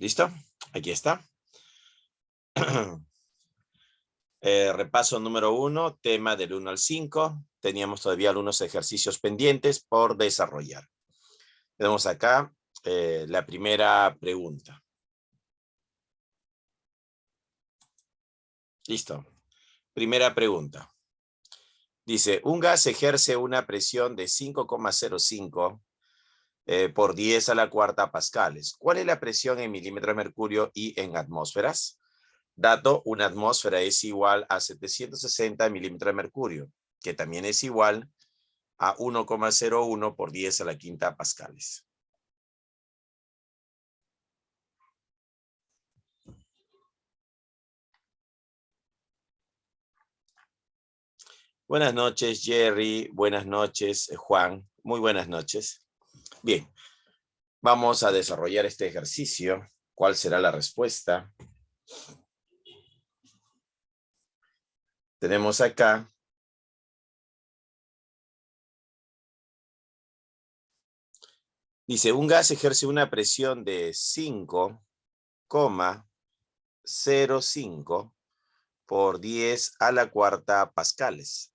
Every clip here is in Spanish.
¿Listo? Aquí está. Repaso número 1, tema del 1 al 5. Teníamos todavía algunos ejercicios pendientes por desarrollar. Tenemos acá la primera pregunta. Listo. Primera pregunta. Dice, un gas ejerce una presión de 5,05 por 10 a la cuarta pascales. ¿Cuál es la presión en milímetros de mercurio y en atmósferas? Dato, una atmósfera es igual a 760 milímetros de mercurio, que también es igual a 1,01 por 10 a la quinta pascales. Buenas noches, Jerry. Buenas noches, Juan. Muy buenas noches. Bien, vamos a desarrollar este ejercicio. ¿Cuál será la respuesta? Tenemos acá dice, un gas ejerce una presión de 5,05 por 10 a la cuarta pascales.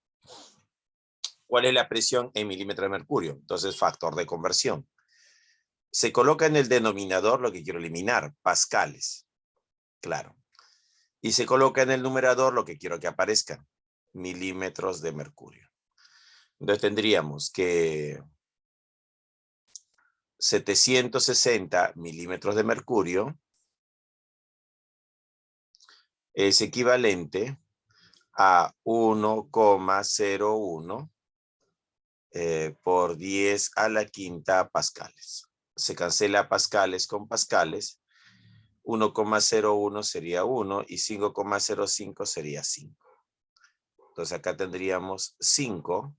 ¿Cuál es la presión en milímetros de mercurio? Entonces, factor de conversión. Se coloca en el denominador lo que quiero eliminar, pascales. Claro. Y se coloca en el numerador lo que quiero que aparezca, milímetros de mercurio. Entonces tendríamos que 760 milímetros de mercurio es equivalente a 1,01 por 10 a la quinta pascales. Se cancela pascales con pascales. 1,01 sería 1 y 5,05 sería 5. Entonces acá tendríamos 5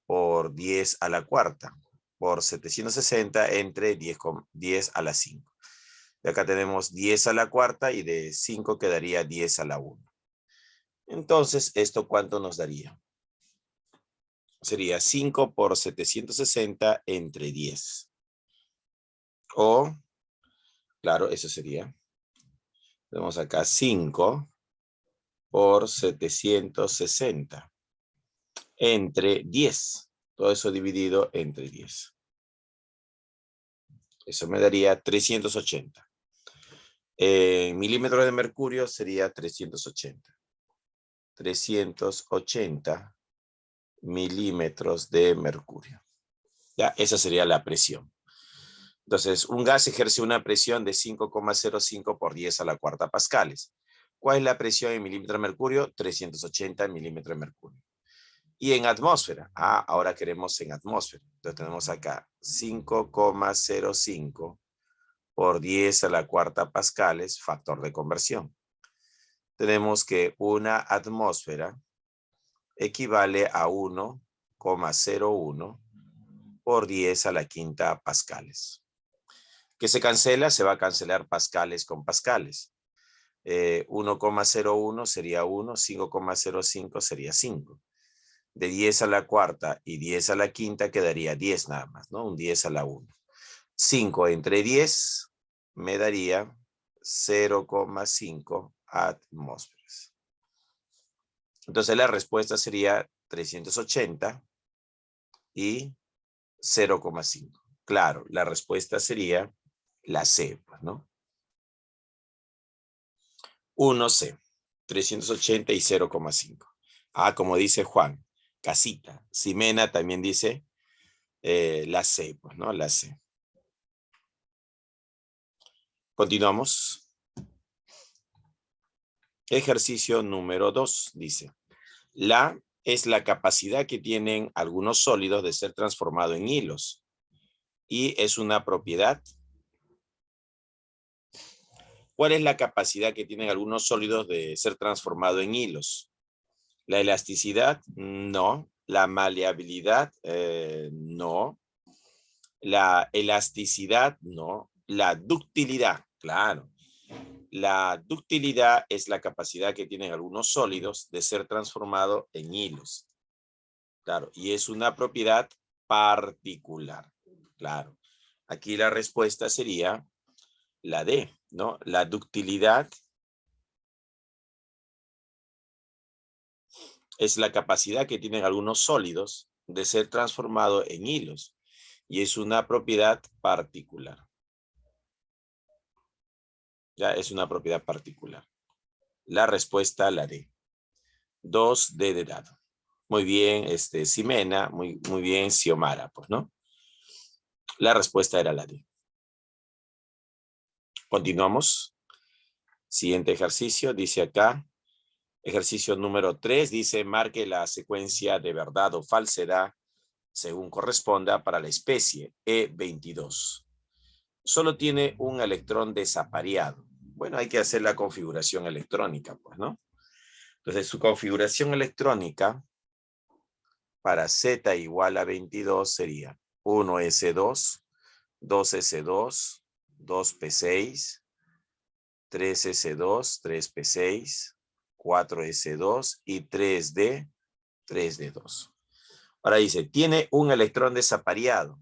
por 10 a la cuarta por 760 entre 10 a la 5. Y acá tenemos 10 a la cuarta y de 5 quedaría 10 a la 1. Entonces, ¿esto cuánto nos daría? Sería 5 por 760 entre 10. O, claro, eso sería. Tenemos acá 5 por 760 entre 10. Todo eso dividido entre 10. Eso me daría 380. En milímetros de mercurio sería 380. 380 milímetros de mercurio. Ya, esa sería la presión. Entonces, un gas ejerce una presión de 5,05 por 10 a la cuarta pascales. ¿Cuál es la presión en milímetros de mercurio? 380 milímetros de mercurio. Y en atmósfera. Ahora queremos en atmósfera. Entonces tenemos acá 5,05 por 10 a la cuarta pascales, factor de conversión. Tenemos que una atmósfera equivale a 1,01 por 10 a la quinta pascales. ¿Qué se cancela? Se va a cancelar pascales con pascales. 1,01 sería 1, 5,05 sería 5. De 10 a la cuarta y 10 a la quinta quedaría 10 nada más, ¿no? Un 10 a la 1. 5 entre 10 me daría 0,5 atmósferas. Entonces la respuesta sería 380 y 0,5. Claro, la respuesta sería la C, pues, ¿no? 1C, 380 y 0,5. Como dice Juan, casita. Ximena también dice la C, pues, ¿no? La C. Continuamos. Ejercicio número 2, dice. La es la capacidad que tienen algunos sólidos de ser transformado en hilos. Y es una propiedad. ¿Cuál es la capacidad que tienen algunos sólidos de ser transformado en hilos? La elasticidad, no. La maleabilidad, no. La elasticidad, no. La ductilidad, claro. La ductilidad es la capacidad que tienen algunos sólidos de ser transformado en hilos. Claro, y es una propiedad particular. Claro. Aquí la respuesta sería la D, ¿no? La ductilidad es la capacidad que tienen algunos sólidos de ser transformados en hilos y es una propiedad particular. Ya es una propiedad particular. La respuesta, la D. 2D de dado. Muy bien, Ximena, muy bien, Xiomara, pues, ¿no? La respuesta era la D. Continuamos. Siguiente ejercicio, dice acá. Ejercicio número 3, dice, marque la secuencia de verdad o falsedad según corresponda para la especie E22. Solo tiene un electrón desapareado. Bueno, hay que hacer la configuración electrónica, pues, ¿no? Entonces, su configuración electrónica para Z igual a 22 sería 1S2, 2S2, 2P6, 3S2, 3P6, 4S2 y 3D, 3D2. Ahora dice, tiene un electrón desapareado.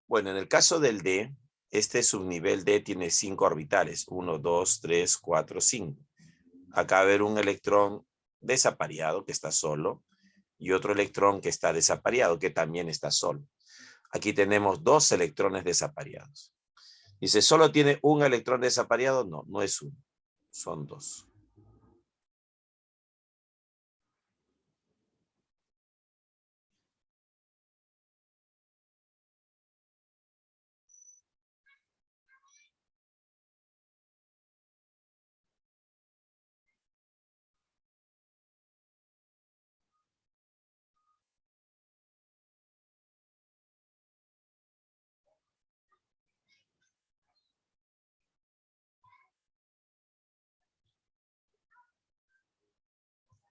Bueno, en el caso del D, este subnivel D tiene 5 orbitales. 1, 2, 3, 4, 5. Acá va a haber un electrón desapareado que está solo y otro electrón que está desapareado que también está solo. Aquí tenemos 2 electrones desapareados. Dice, ¿solo tiene un electrón desapareado? No, no es uno. Son 2.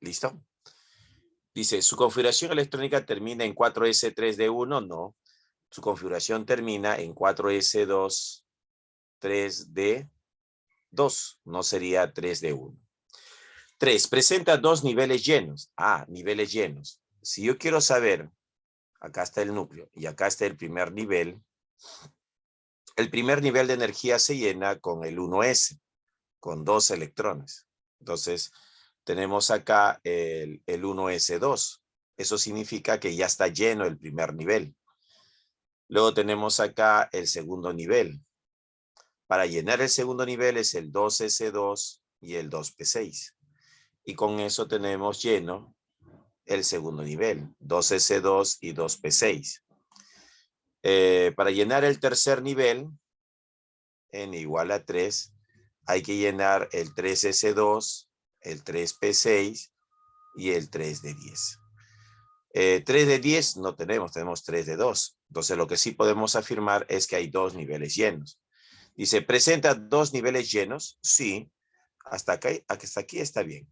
¿Listo? Dice, ¿su configuración electrónica termina en 4S3D1? No. Su configuración termina en 4S2, 3D2. No sería 3D1. 3. Presenta 2 niveles llenos. Ah, niveles llenos. Si yo quiero saber, acá está el núcleo y acá está el primer nivel de energía se llena con el 1S, con 2 electrones. Entonces, tenemos acá el 1S2. Eso significa que ya está lleno el primer nivel. Luego tenemos acá el segundo nivel. Para llenar el segundo nivel es el 2S2 y el 2P6. Y con eso tenemos lleno el segundo nivel, 2S2 y 2P6. Para llenar el tercer nivel, n igual a 3, hay que llenar el 3S2, el 3P6 y el 3D10. 3D10 no tenemos 3D2. Entonces lo que sí podemos afirmar es que hay 2 niveles llenos. Dice, ¿presenta 2 niveles llenos? Sí, hasta aquí está bien.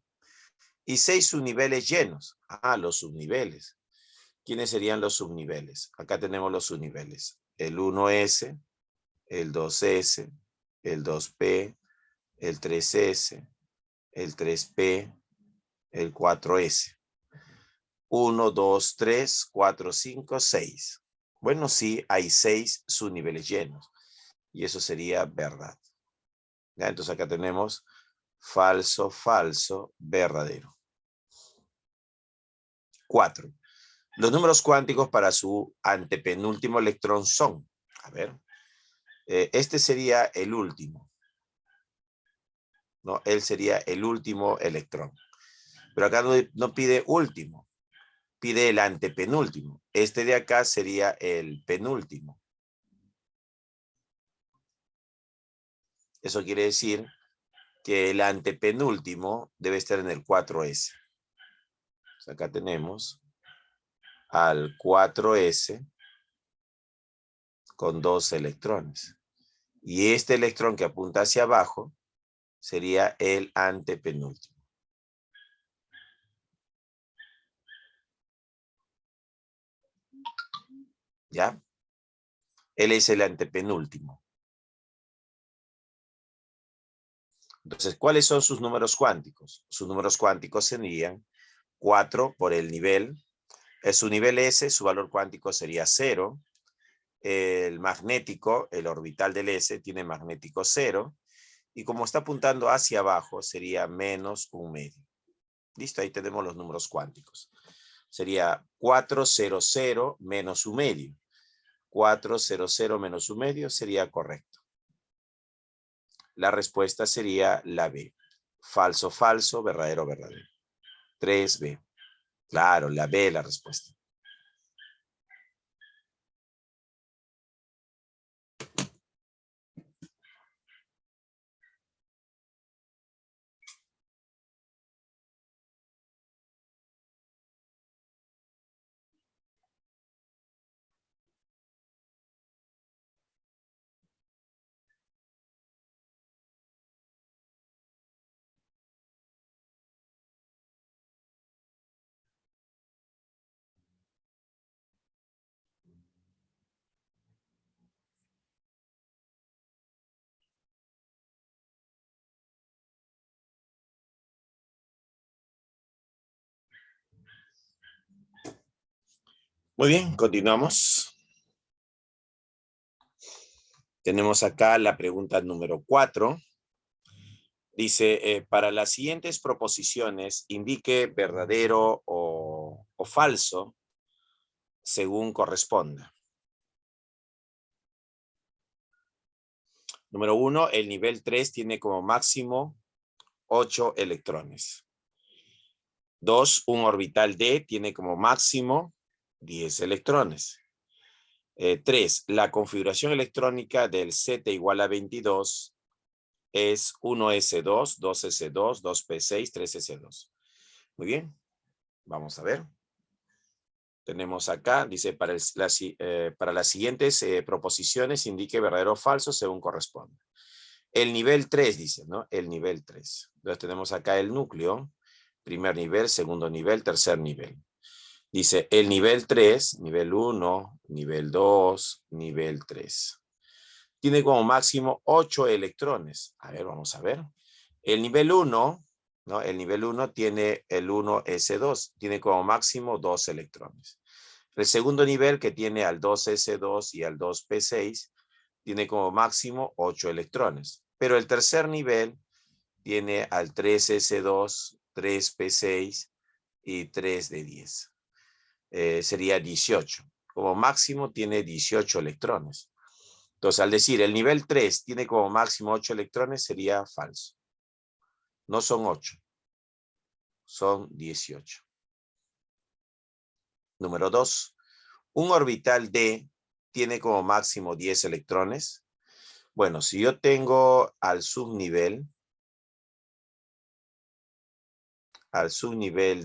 Y 6 subniveles llenos. Ah, los subniveles. ¿Quiénes serían los subniveles? Acá tenemos los subniveles. El 1S, el 2S, el 2P, el 3S, el 3P, el 4S. 1, 2, 3, 4, 5, 6. Bueno, sí, hay 6 subniveles llenos. Y eso sería verdad. ¿Ya? Entonces acá tenemos falso, falso, verdadero. 4. Los números cuánticos para su antepenúltimo electrón son. A ver. Este sería el último. ¿No? Él sería el último electrón. Pero acá no pide último. Pide el antepenúltimo. Este de acá sería el penúltimo. Eso quiere decir que el antepenúltimo debe estar en el 4S. Entonces acá tenemos al 4S con 2 electrones. Y este electrón que apunta hacia abajo sería el antepenúltimo. ¿Ya? Él es el antepenúltimo. Entonces, ¿cuáles son sus números cuánticos? Sus números cuánticos serían 4 por el nivel. Su nivel S, su valor cuántico sería 0. el magnético, el orbital del S, tiene magnético 0. Y como está apuntando hacia abajo, sería menos 1/2. Listo, ahí tenemos los números cuánticos. Sería 400 menos 1/2. 400 menos 1/2 sería correcto. La respuesta sería la B. Falso, falso, verdadero, verdadero. 3B. Claro, la B es la respuesta. Muy bien, continuamos. Tenemos acá la pregunta número 4. Dice, para las siguientes proposiciones, indique verdadero o falso según corresponda. Número 1, el nivel 3 tiene como máximo 8 electrones. 2, un orbital D tiene como máximo 10 electrones. 3, la configuración electrónica del Z igual a 22 es 1s2, 2s2, 2p6, 3s2. Muy bien, vamos a ver. Tenemos acá, dice, para las siguientes proposiciones indique verdadero o falso según corresponde. El nivel 3 dice, ¿no? El nivel 3. Entonces tenemos acá el núcleo, primer nivel, segundo nivel, tercer nivel. Dice, el nivel 3, nivel 1, nivel 2, nivel 3. Tiene como máximo 8 electrones. A ver, vamos a ver. El nivel 1, ¿no? El nivel 1 tiene el 1s2, tiene como máximo 2 electrones. El segundo nivel, que tiene al 2s2 y al 2p6, tiene como máximo 8 electrones. Pero el tercer nivel tiene al 3s2, 3p6 y 3 de 10. Sería 18. Como máximo tiene 18 electrones. Entonces, al decir el nivel 3 tiene como máximo 8 electrones, sería falso. No son 8, son 18. Número 2. Un orbital D tiene como máximo 10 electrones. Bueno, si yo tengo al subnivel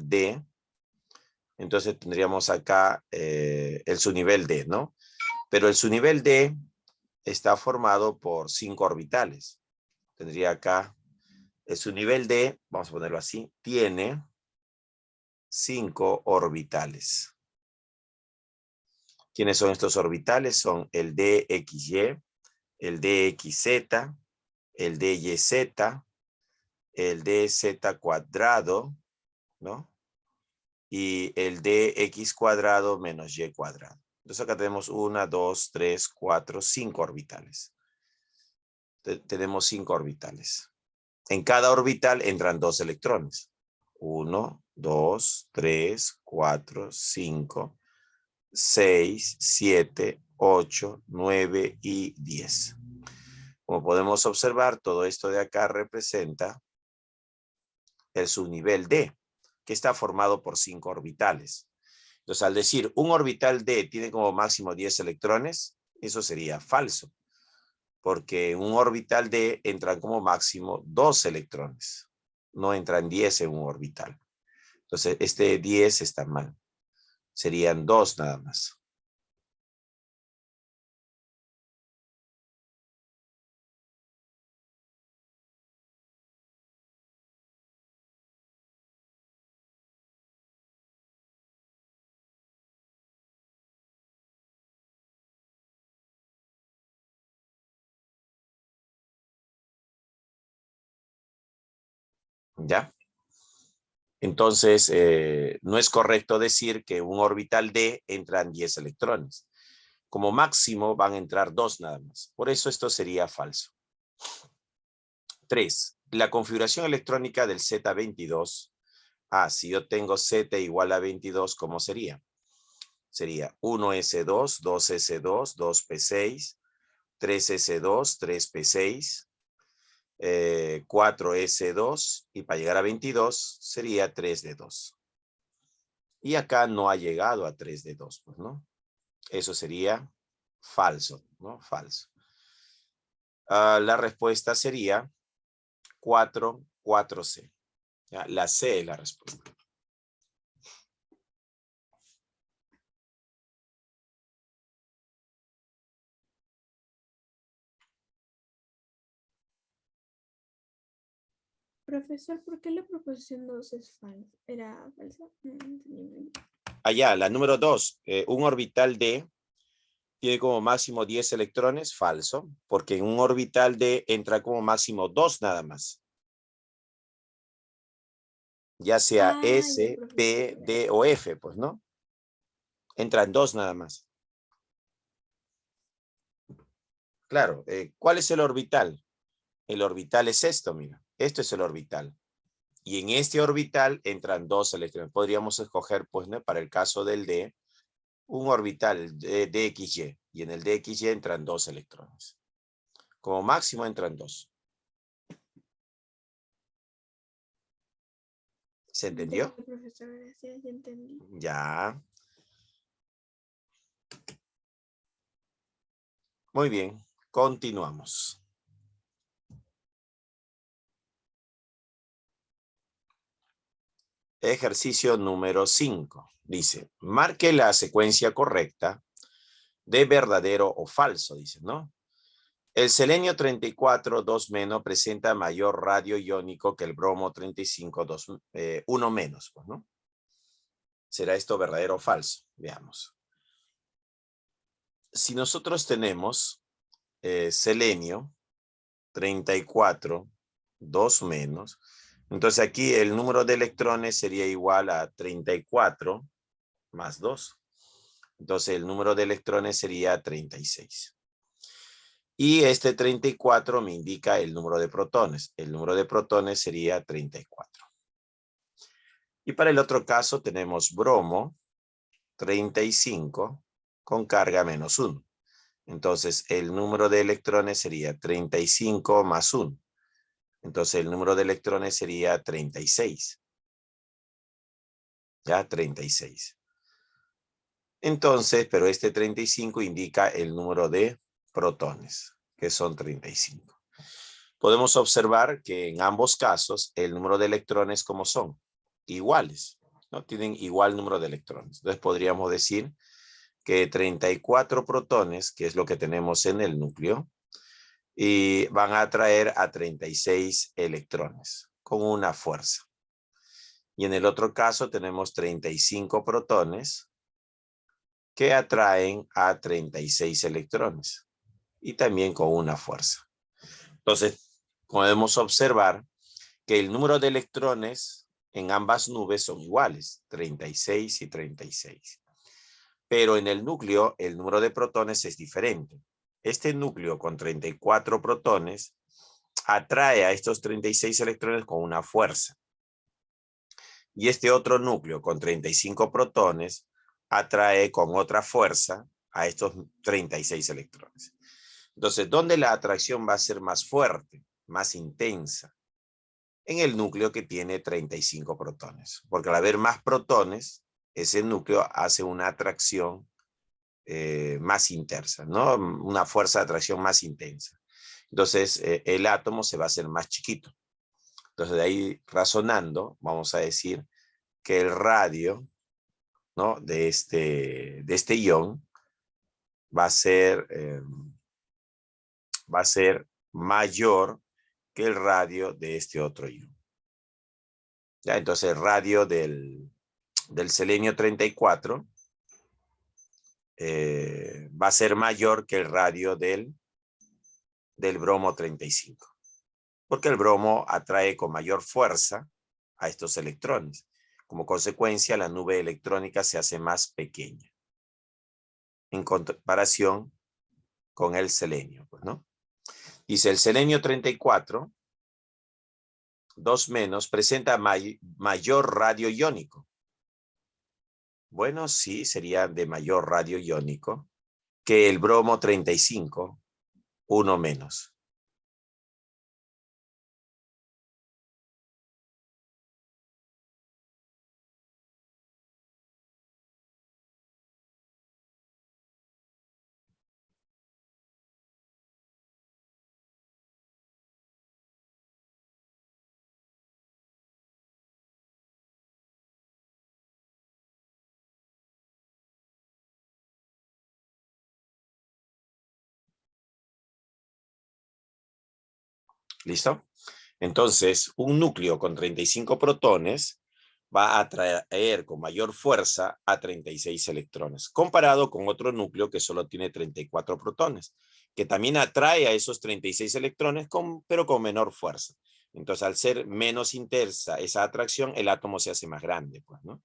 D, entonces tendríamos acá el subnivel D, ¿no? Pero el subnivel D está formado por 5 orbitales. Tendría acá el subnivel D, vamos a ponerlo así, tiene 5 orbitales. ¿Quiénes son estos orbitales? Son el DXY, el DXZ, el DYZ, el DZ cuadrado, ¿no? Y el DX cuadrado menos Y cuadrado. Entonces acá tenemos 1, 2, 3, 4, 5 orbitales. Tenemos 5 orbitales. En cada orbital entran 2 electrones. 1, 2, 3, 4, 5, 6, 7, 8, 9 y 10. Como podemos observar, todo esto de acá representa el subnivel D, que está formado por 5 orbitales. Entonces, al decir un orbital D tiene como máximo 10 electrones, eso sería falso, porque en un orbital D entran como máximo 2 electrones. No entran 10 en un orbital. Entonces, este 10 está mal. Serían 2 nada más. ¿Ya? Entonces, no es correcto decir que un orbital D entran 10 electrones. Como máximo van a entrar 2 nada más. Por eso esto sería falso. 3. La configuración electrónica del Z22. Si yo tengo Z igual a 22, ¿cómo sería? Sería 1S2, 2S2, 2P6, 3S2, 3P6, 4S2, y para llegar a 22 sería 3D2. Y acá no ha llegado a 3D2, pues, ¿no? Eso sería falso, ¿no? Falso. La respuesta sería 4, 4C. ¿Ya? La C es la respuesta. Profesor, ¿por qué la proposición 2 es falsa? ¿Era falsa? No entendí muy bien. Allá, la número 2. Un orbital D tiene como máximo 10 electrones. Falso, porque en un orbital D entra como máximo 2 nada más. Ya sea Ya, S, P, profesor. D o F, pues, ¿no? Entran 2 nada más. Claro, ¿cuál es el orbital? El orbital es esto, mira. Esto es el orbital. Y en este orbital entran 2 electrones. Podríamos escoger, pues, ¿no? Para el caso del D, un orbital de DXY. Y en el DXY entran 2 electrones. Como máximo entran 2. ¿Se entendió? Ya, profesor, gracias, ya entendí. Ya. Muy bien. Continuamos. Ejercicio número 5. Dice, marque la secuencia correcta de verdadero o falso, dice, ¿no? El selenio 34, 2 menos, presenta mayor radio iónico que el bromo 35, 1 menos, pues, ¿no? ¿Será esto verdadero o falso? Veamos. Si nosotros tenemos selenio 34, 2 menos, entonces aquí el número de electrones sería igual a 34 más 2. Entonces el número de electrones sería 36. Y este 34 me indica el número de protones. El número de protones sería 34. Y para el otro caso tenemos bromo 35 con carga menos 1. Entonces el número de electrones sería 35 más 1. Entonces el número de electrones sería 36. Ya, 36. Entonces, pero este 35 indica el número de protones, que son 35. Podemos observar que en ambos casos el número de electrones, ¿cómo son? Iguales, ¿no? Tienen igual número de electrones. Entonces podríamos decir que 34 protones, que es lo que tenemos en el núcleo, y van a atraer a 36 electrones con una fuerza. Y en el otro caso tenemos 35 protones que atraen a 36 electrones y también con una fuerza. Entonces, podemos observar que el número de electrones en ambas nubes son iguales, 36 y 36. Pero en el núcleo, el número de protones es diferente. Este núcleo con 34 protones atrae a estos 36 electrones con una fuerza. Y este otro núcleo con 35 protones atrae con otra fuerza a estos 36 electrones. Entonces, ¿dónde la atracción va a ser más fuerte, más intensa? En el núcleo que tiene 35 protones. Porque al haber más protones, ese núcleo hace una atracción más intensa, ¿no? Una fuerza de atracción más intensa. Entonces, el átomo se va a hacer más chiquito. Entonces, de ahí razonando, vamos a decir que el radio, ¿no? de este ion va a ser mayor que el radio de este otro ion. ¿Ya? Entonces, el radio del selenio 34 va a ser mayor que el radio del bromo 35. Porque el bromo atrae con mayor fuerza a estos electrones. Como consecuencia, la nube electrónica se hace más pequeña. en comparación con el selenio, pues, ¿no? Dice el selenio 34, 2 menos, presenta mayor radio iónico. Bueno, sí, sería de mayor radio iónico que el bromo 35, 1 menos. ¿Listo? Entonces, un núcleo con 35 protones va a atraer con mayor fuerza a 36 electrones, comparado con otro núcleo que solo tiene 34 protones, que también atrae a esos 36 electrones, pero con menor fuerza. Entonces, al ser menos intensa esa atracción, el átomo se hace más grande, pues, ¿no?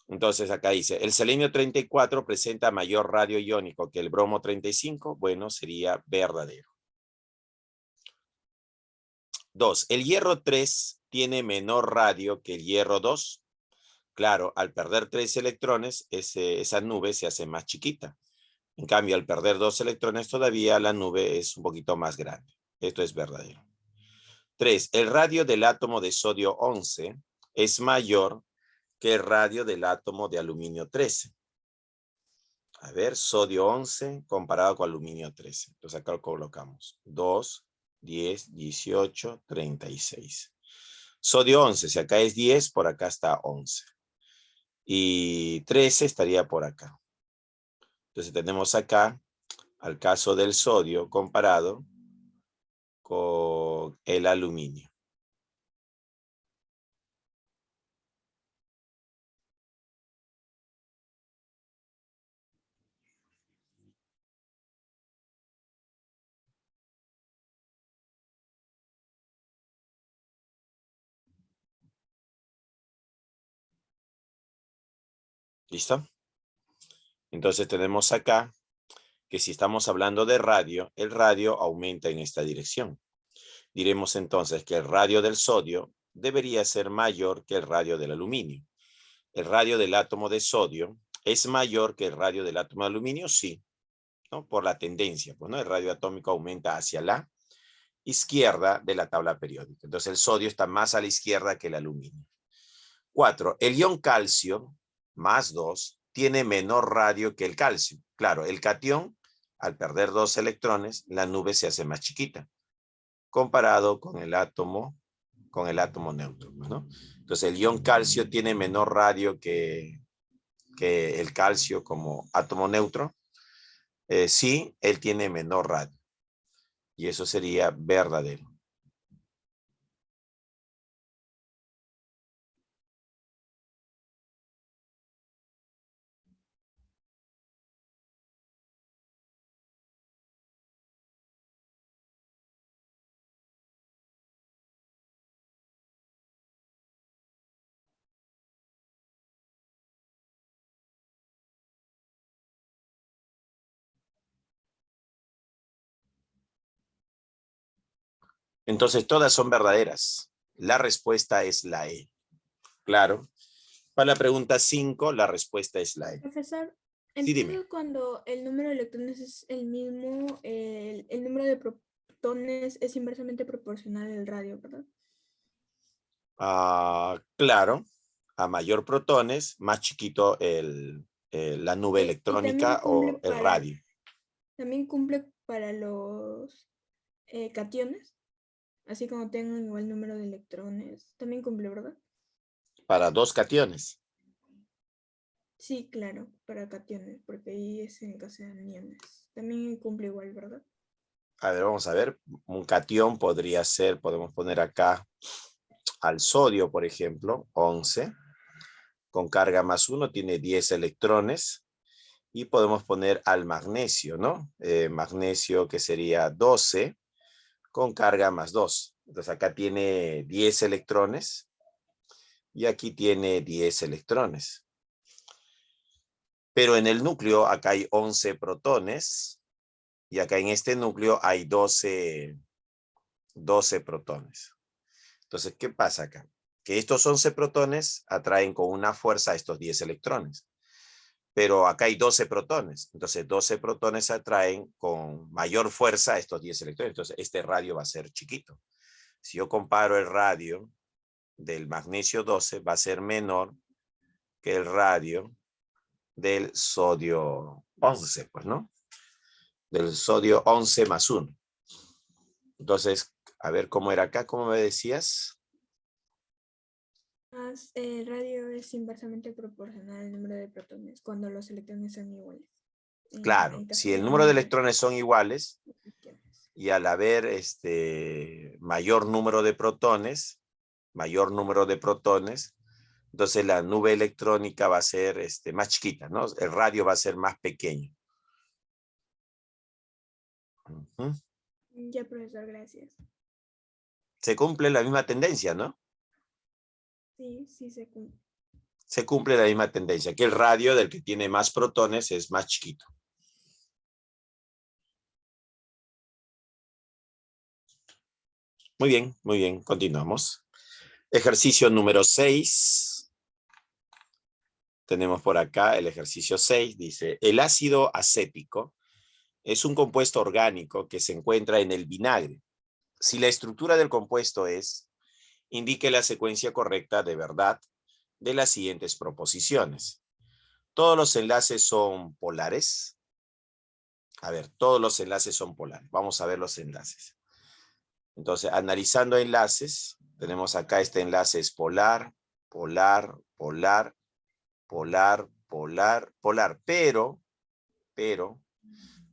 Entonces, acá dice, el selenio 34 presenta mayor radio iónico que el bromo 35. Bueno, sería verdadero. 2. El hierro 3 tiene menor radio que el hierro 2. Claro, al perder 3 electrones, esa nube se hace más chiquita. En cambio, al perder 2 electrones, todavía la nube es un poquito más grande. Esto es verdadero. 3. El radio del átomo de sodio 11 es mayor que el radio del átomo de aluminio 13. A ver, sodio 11 comparado con aluminio 13. Entonces acá lo colocamos. 2, 10, 18, 36. Sodio 11, si acá es 10, por acá está 11. Y 13 estaría por acá. Entonces tenemos acá al caso del sodio comparado con el aluminio. ¿Listo? Entonces tenemos acá que si estamos hablando de radio, el radio aumenta en esta dirección. Diremos entonces que el radio del sodio debería ser mayor que el radio del aluminio. ¿El radio del átomo de sodio es mayor que el radio del átomo de aluminio? Sí, ¿no? Por la tendencia, pues, ¿no? El radio atómico aumenta hacia la izquierda de la tabla periódica. Entonces el sodio está más a la izquierda que el aluminio. 4. El ion calcio, más 2, tiene menor radio que el calcio. Claro, el catión, al perder 2 electrones, la nube se hace más chiquita, comparado con el átomo neutro, ¿no? Entonces el ion calcio tiene menor radio que el calcio como átomo neutro. Sí, él tiene menor radio. Y eso sería verdadero. Entonces todas son verdaderas. La respuesta es la E. Claro. Para la pregunta 5, la respuesta es la E. Profesor, Sí, dime. entonces cuando el número de electrones es el mismo, el número de protones es inversamente proporcional al radio, ¿verdad? Claro. A mayor protones, más chiquito la nube Y también electrónica cumple o el para, radio. también cumple para los cationes, así como tengan igual número de electrones. También cumple, ¿verdad? Para 2 cationes. Sí, claro, para cationes, porque ahí es en caso de aniones. También cumple igual, ¿verdad? A ver, vamos a ver. Un catión podría ser, podemos poner acá al sodio, por ejemplo, 11. Con carga más 1 tiene 10 electrones. Y podemos poner al magnesio, ¿no? Magnesio que sería 12 con carga más 2. Entonces acá tiene 10 electrones y aquí tiene 10 electrones. Pero en el núcleo acá hay 11 protones y acá en este núcleo hay 12 protones. Entonces, ¿qué pasa acá? Que estos 11 protones atraen con una fuerza a estos 10 electrones. Pero acá hay 12 protones. Entonces, 12 protones atraen con mayor fuerza a estos 10 electrones. Entonces, este radio va a ser chiquito. Si yo comparo el radio del magnesio 12, va a ser menor que el radio del sodio 11, pues, ¿no? Del sodio 11 más 1. Entonces, a ver cómo era acá, ¿cómo me decías? El radio es inversamente proporcional al número de protones cuando los electrones son iguales. Claro, En caso si el de número de número electrones son iguales de y al haber mayor número de protones, entonces la nube electrónica va a ser más chiquita, ¿no? El radio va a ser más pequeño. Ujú. Ya, profesor, gracias. Se cumple la misma tendencia, ¿no? Sí, sí se cumple. Se cumple la misma tendencia, que el radio del que tiene más protones es más chiquito. Muy bien, continuamos. Ejercicio número 6. Tenemos por acá el ejercicio 6, dice, el ácido acético es un compuesto orgánico que se encuentra en el vinagre. Si la estructura del compuesto es, indique la secuencia correcta de verdad de las siguientes proposiciones. Todos los enlaces son polares. A ver, todos los enlaces son polares. Vamos a ver los enlaces. Entonces, analizando enlaces, tenemos acá este enlace es polar, polar, polar, polar, polar, polar. Pero,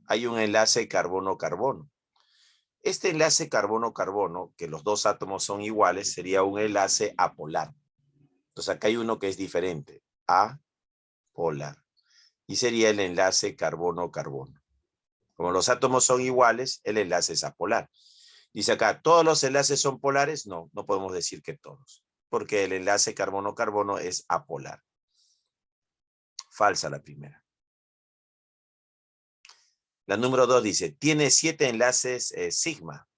hay un enlace carbono-carbono. Este enlace carbono-carbono, que los dos átomos son iguales, sería un enlace apolar. Entonces acá hay uno que es diferente, apolar. Y sería el enlace carbono-carbono. Como los átomos son iguales, el enlace es apolar. Dice acá, ¿todos los enlaces son polares? No, no podemos decir que todos, porque el enlace carbono-carbono es apolar. Falsa la primera. La número 2 dice, tiene 7 enlaces sigma.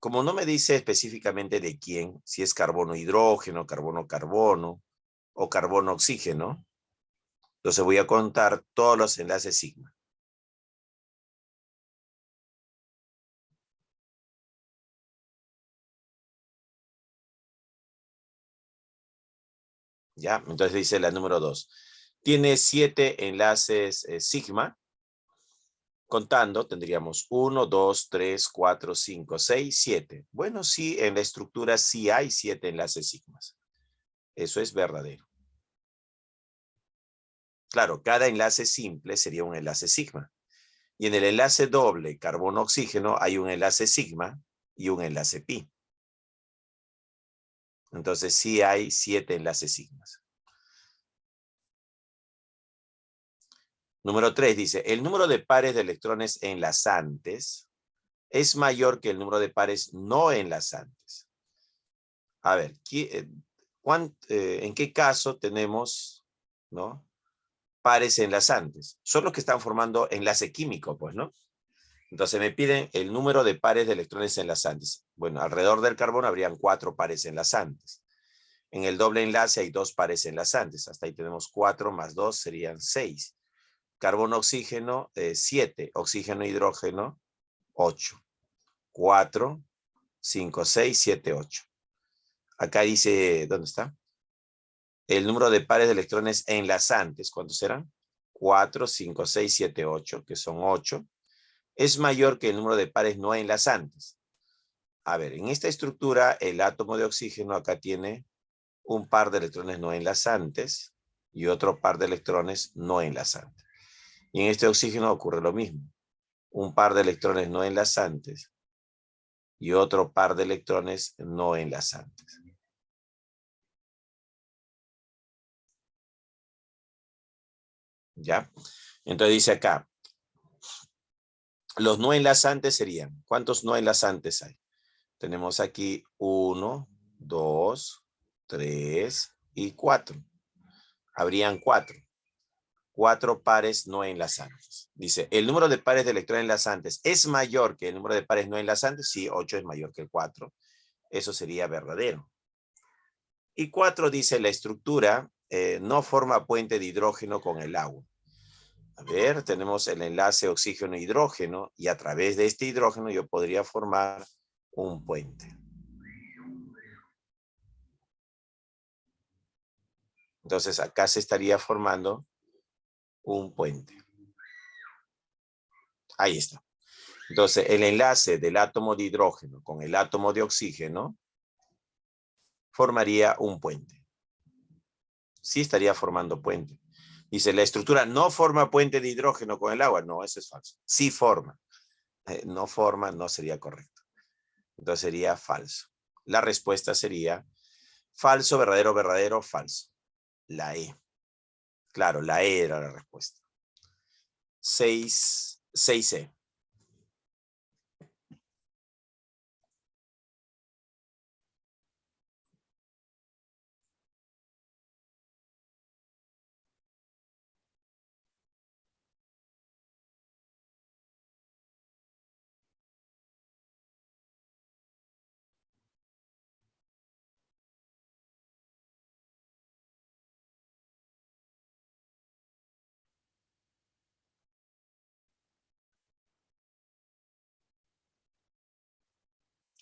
Como no me dice específicamente de quién, si es carbono-hidrógeno, carbono-carbono o carbono-oxígeno, entonces voy a contar todos los enlaces sigma. ¿Ya? Entonces dice la número 2. Tiene 7 enlaces sigma. Contando, tendríamos 1, 2, 3, 4, 5, 6, 7. Bueno, sí, en la estructura sí hay 7 enlaces sigmas. Eso es verdadero. Claro, cada enlace simple sería un enlace sigma. Y en el enlace doble carbono-oxígeno hay un enlace sigma y un enlace pi. Entonces sí hay 7 enlaces sigmas. Número 3 dice, el número de pares de electrones enlazantes es mayor que el número de pares no enlazantes. A ver, ¿en qué caso tenemos, ¿no?, pares enlazantes? Son los que están formando enlace químico, pues, ¿no? Entonces me piden el número de pares de electrones enlazantes. Bueno, alrededor del carbono habrían 4 pares enlazantes. En el doble enlace hay 2 pares enlazantes. Hasta ahí tenemos 4 más 2 serían 6. Carbono-oxígeno, 7. Oxígeno-hidrógeno, 8. 4, 5, 6, 7, 8. Acá dice, ¿dónde está? El número de pares de electrones enlazantes, ¿cuántos serán? 4, 5, 6, 7, 8, que son 8. Es mayor que el número de pares no enlazantes. A ver, en esta estructura, el átomo de oxígeno acá tiene un par de electrones no enlazantes y otro par de electrones no enlazantes. Y en este oxígeno ocurre lo mismo. Un par de electrones no enlazantes y otro par de electrones no enlazantes. ¿Ya? Entonces dice acá, los no enlazantes serían, ¿cuántos no enlazantes hay? Tenemos aquí 1, 2, 3 y 4. Habrían 4. 4 pares no enlazantes. Dice, ¿el número de pares de electrones enlazantes es mayor que el número de pares no enlazantes? Sí, 8 es mayor que el 4. Eso sería verdadero. Y 4 dice, la estructura no forma puente de hidrógeno con el agua. A ver, tenemos el enlace oxígeno-hidrógeno y a través de este hidrógeno yo podría formar un puente. Entonces acá se estaría formando un puente. Ahí está. Entonces el enlace del átomo de hidrógeno con el átomo de oxígeno formaría un puente. Sí estaría formando puente. Dice, la estructura no forma puente de hidrógeno con el agua. No, eso es falso. Sí forma. No forma, no sería correcto. Entonces sería falso. La respuesta sería falso, verdadero, verdadero, falso. La E. Claro, la E era la respuesta. 6E.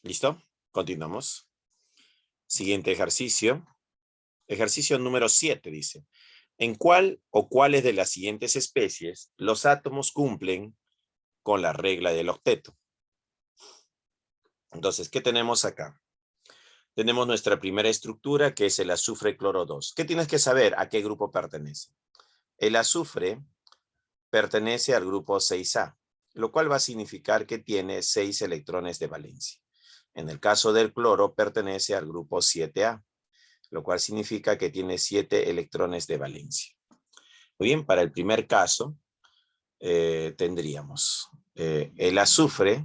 ¿Listo? Continuamos. Siguiente ejercicio. Ejercicio número 7 dice, ¿en cuál o cuáles de las siguientes especies los átomos cumplen con la regla del octeto? Entonces, ¿qué tenemos acá? Tenemos nuestra primera estructura que es el azufre cloro 2. ¿Qué tienes que saber a qué grupo pertenece? El azufre pertenece al grupo 6A, lo cual va a significar que tiene 6 electrones de valencia. En el caso del cloro pertenece al grupo 7A, lo cual significa que tiene 7 electrones de valencia. Muy bien, para el primer caso tendríamos el azufre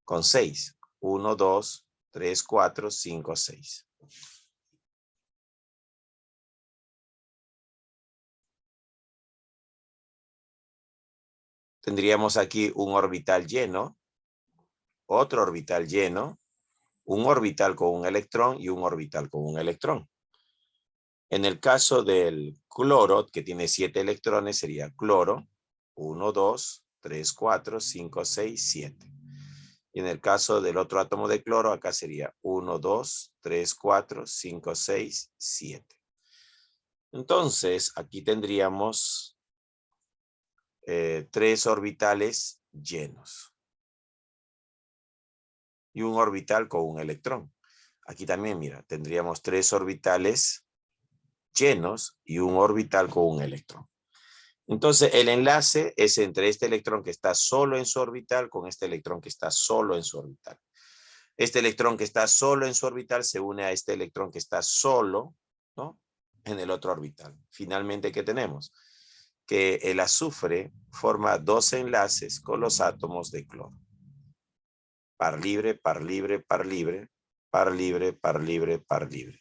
con 6. 1, 2, 3, 4, 5, 6. Tendríamos aquí un orbital lleno, otro orbital lleno, un orbital con un electrón y un orbital con un electrón. En el caso del cloro, que tiene 7 electrones, sería cloro, 1, 2, 3, 4, 5, 6, 7. Y en el caso del otro átomo de cloro, acá sería 1, 2, 3, 4, 5, 6, 7. Entonces, aquí tendríamos 3 orbitales llenos. Y un orbital con un electrón. Aquí también, mira, tendríamos 3 orbitales llenos y un orbital con un electrón. Entonces, el enlace es entre este electrón que está solo en su orbital con este electrón que está solo en su orbital. Este electrón que está solo en su orbital se une a este electrón que está solo, ¿no?, en el otro orbital. Finalmente, ¿qué tenemos? Que el azufre forma 2 enlaces con los átomos de cloro. Par libre, par libre, par libre, par libre, par libre, par libre.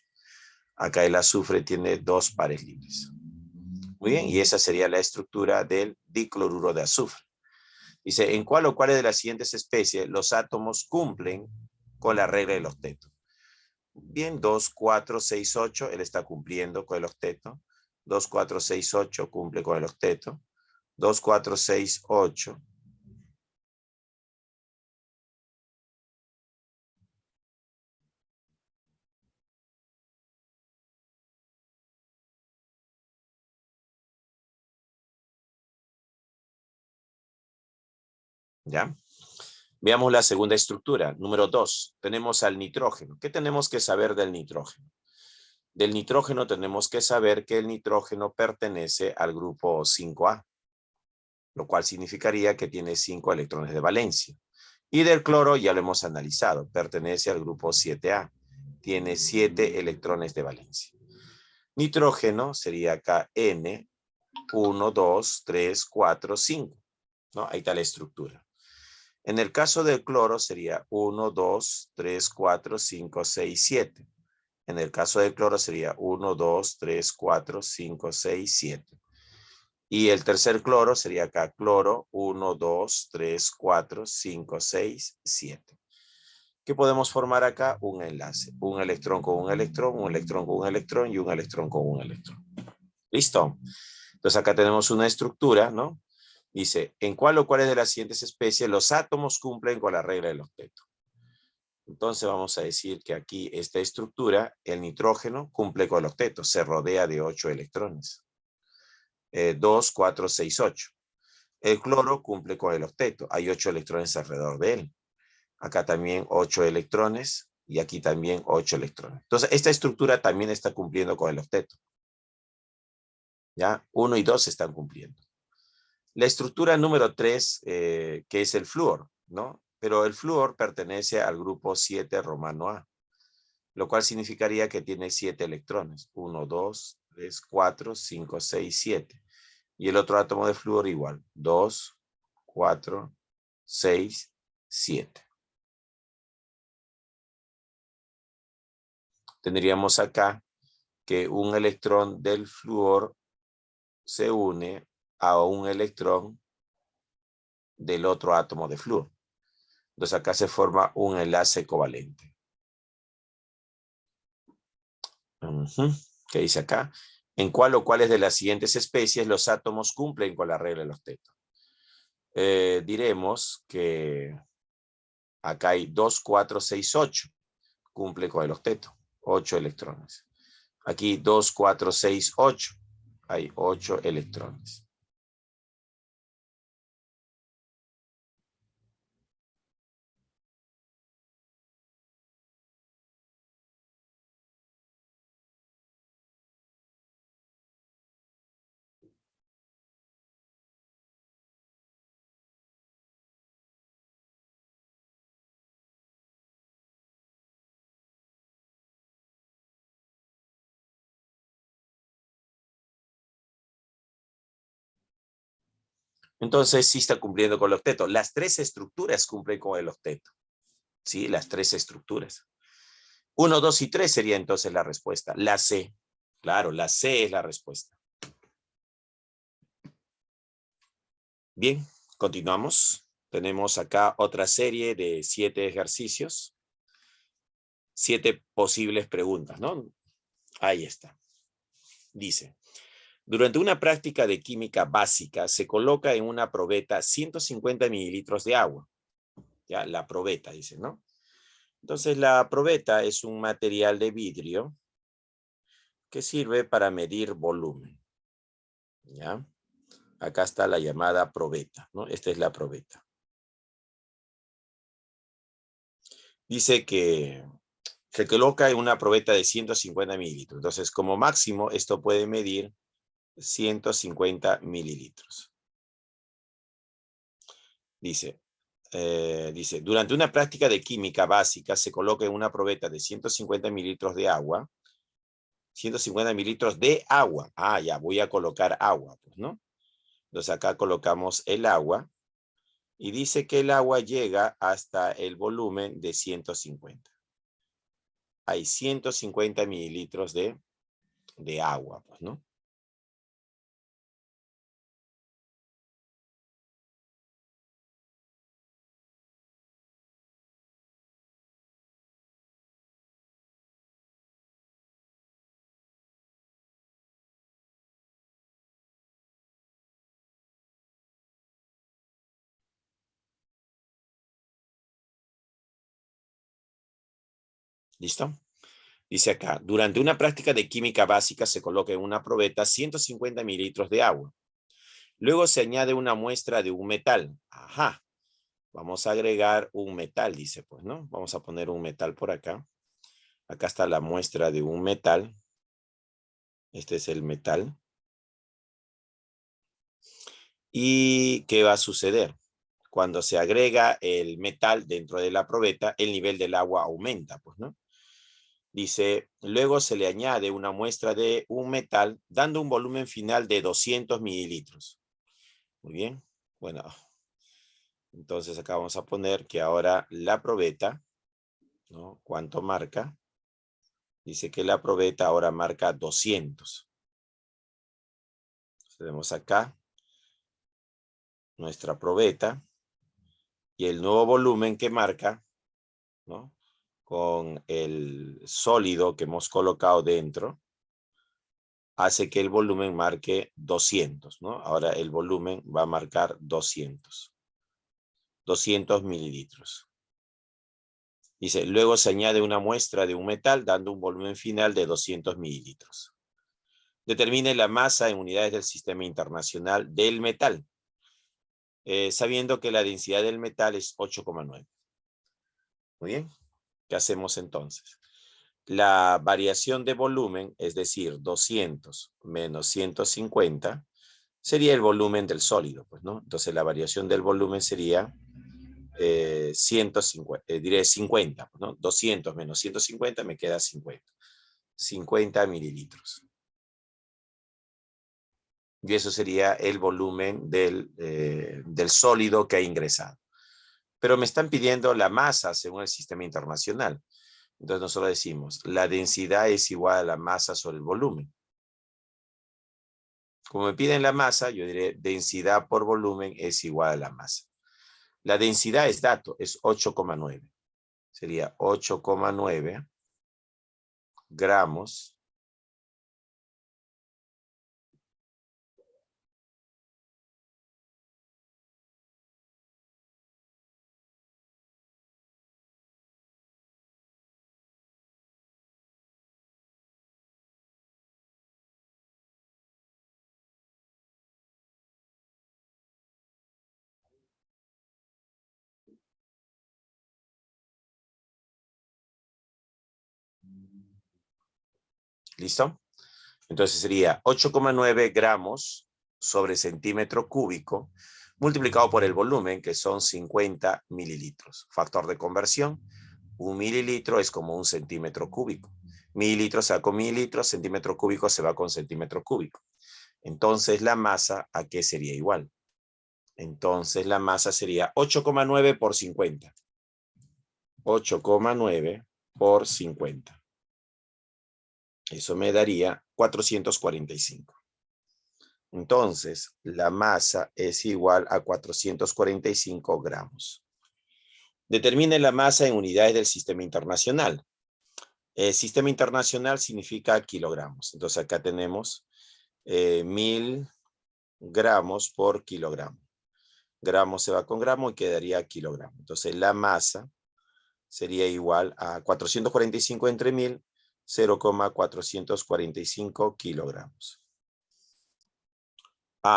Acá el azufre tiene 2 pares libres. Muy bien, y esa sería la estructura del dicloruro de azufre. Dice, ¿en cuál o cuáles de las siguientes especies los átomos cumplen con la regla del octeto? Bien, 2, 4, 6, 8, él está cumpliendo con el octeto. 2, 4, 6, 8 cumple con el octeto. 2, 4, 6, 8. ¿Ya? Veamos la segunda estructura. Número 2. Tenemos al nitrógeno. ¿Qué tenemos que saber del nitrógeno? Del nitrógeno tenemos que saber que el nitrógeno pertenece al grupo 5A, lo cual significaría que tiene 5 electrones de valencia. Y del cloro ya lo hemos analizado, pertenece al grupo 7A, tiene 7 electrones de valencia. Nitrógeno sería acá N, 1, 2, 3, 4, 5. ¿No? Ahí está la estructura. En el caso del cloro sería 1, 2, 3, 4, 5, 6, 7. En el caso del cloro sería 1, 2, 3, 4, 5, 6, 7. Y el tercer cloro sería acá, cloro 1, 2, 3, 4, 5, 6, 7. ¿Qué podemos formar acá? Un enlace. Un electrón con un electrón, un electrón con un electrón y un electrón con un electrón. ¿Listo? Entonces acá tenemos una estructura, ¿no? Dice, ¿en cuál o cuáles de las siguientes especies los átomos cumplen con la regla del octeto? Entonces vamos a decir que aquí esta estructura, el nitrógeno cumple con el octeto, se rodea de 8 electrones. 2, 4, 6, 8. El cloro cumple con el octeto, hay 8 electrones alrededor de él. Acá también 8 electrones y aquí también 8 electrones. Entonces esta estructura también está cumpliendo con el octeto. ¿Ya? 1 y 2 están cumpliendo. La estructura número 3, que es el flúor, ¿no? Pero el flúor pertenece al grupo 7 romano A, lo cual significaría que tiene 7 electrones. 1, 2, 3, 4, 5, 6, 7. Y el otro átomo de flúor igual. 2, 4, 6, 7. Tendríamos acá que un electrón del flúor se une a un electrón del otro átomo de flúor. Entonces acá se forma un enlace covalente. ¿Qué dice acá? ¿En cuál o cuáles de las siguientes especies los átomos cumplen con la regla del octeto? Diremos que acá hay 2, 4, 6, 8. Cumple con el octeto. 8 electrones. Aquí 2, 4, 6, 8. Hay 8 electrones. Entonces sí está cumpliendo con el octeto. Las 3 estructuras cumplen con el octeto. Sí, las 3 estructuras. 1, 2 y 3 sería entonces la respuesta. La C. Claro, la C es la respuesta. Bien, continuamos. Tenemos acá otra serie de 7 ejercicios. 7 posibles preguntas, ¿no? Ahí está. Dice, durante una práctica de química básica se coloca en una probeta 150 mililitros de agua. Ya, la probeta, dice, ¿no? Entonces la probeta es un material de vidrio que sirve para medir volumen. ¿Ya? Acá está la llamada probeta, ¿no? Esta es la probeta. Dice que se coloca en una probeta de 150 mililitros. Entonces, como máximo, esto puede medir 150 mililitros. Dice, durante una práctica de química básica se coloca en una probeta de 150 mililitros de agua. 150 mililitros de agua. Ah, ya, voy a colocar agua, pues, ¿no? Entonces acá colocamos el agua y dice que el agua llega hasta el volumen de 150. Hay 150 mililitros de agua, pues, ¿no? ¿Listo? Dice acá, durante una práctica de química básica se coloca en una probeta 150 mililitros de agua. Luego se añade una muestra de un metal. Ajá. Vamos a agregar un metal, dice, pues, ¿no? Vamos a poner un metal por acá. Acá está la muestra de un metal. Este es el metal. ¿Y qué va a suceder? Cuando se agrega el metal dentro de la probeta, el nivel del agua aumenta, pues, ¿no? Dice, luego se le añade una muestra de un metal, dando un volumen final de 200 mililitros. Muy bien. Bueno, entonces acá vamos a poner que ahora la probeta, ¿no? ¿Cuánto marca? Dice que la probeta ahora marca 200. Tenemos acá nuestra probeta y el nuevo volumen que marca, ¿no? Con el sólido que hemos colocado dentro, hace que el volumen marque 200, ¿no? Ahora el volumen va a marcar 200 mililitros. Dice, luego se añade una muestra de un metal dando un volumen final de 200 mililitros. Determine la masa en unidades del sistema internacional del metal, sabiendo que la densidad del metal es 8,9. Muy bien, ¿qué hacemos entonces? La variación de volumen, es decir, 200 menos 150, sería el volumen del sólido, pues, ¿no? Entonces la variación del volumen sería 150, diré 50, ¿no? 200 menos 150 me queda 50. 50 mililitros. Y eso sería el volumen del sólido que ha ingresado. Pero me están pidiendo la masa según el sistema internacional. Entonces nosotros decimos, la densidad es igual a la masa sobre el volumen. Como me piden la masa, yo diré densidad por volumen es igual a la masa. La densidad es dato, es 8,9. Sería 8,9 gramos ¿Listo? Entonces sería 8,9 gramos sobre centímetro cúbico multiplicado por el volumen, que son 50 mililitros. Factor de conversión, 1 mililitro es como 1 centímetro cúbico. Mililitro se va con mililitros, centímetro cúbico se va con centímetro cúbico. Entonces la masa, ¿a qué sería igual? Entonces la masa sería 8,9 por 50. 8,9 por 50. Eso me daría 445. Entonces, la masa es igual a 445 gramos. Determine la masa en unidades del sistema internacional. El sistema internacional significa kilogramos. Entonces, acá tenemos 1000 gramos por kilogramo. Gramo se va con gramo y quedaría kilogramo. Entonces, la masa sería igual a 445 entre 1000, 0,445 kilogramos.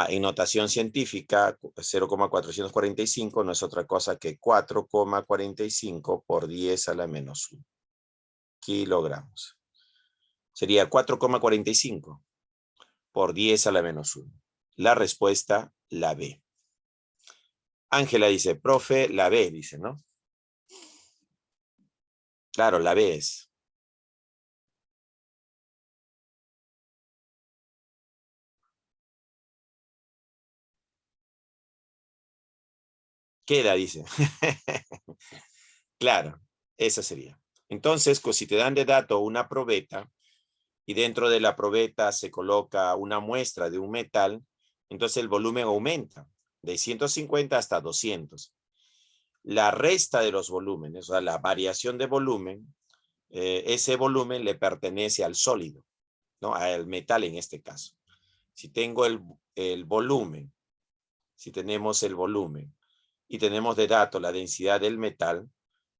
En notación científica, 0,445 no es otra cosa que 4,45 por 10 a la menos 1 kilogramos. Sería 4,45 por 10 a la menos 1. La respuesta, la B. Ángela dice, profe, la B, dice, ¿no? Claro, la B es. Queda, dice. Claro, esa sería. Entonces, pues, si te dan de dato una probeta y dentro de la probeta se coloca una muestra de un metal, entonces el volumen aumenta de 150 hasta 200. La resta de los volúmenes, o sea, la variación de volumen, ese volumen le pertenece al sólido, ¿no? Al metal en este caso. Si tengo el volumen, si tenemos el volumen y tenemos de dato la densidad del metal,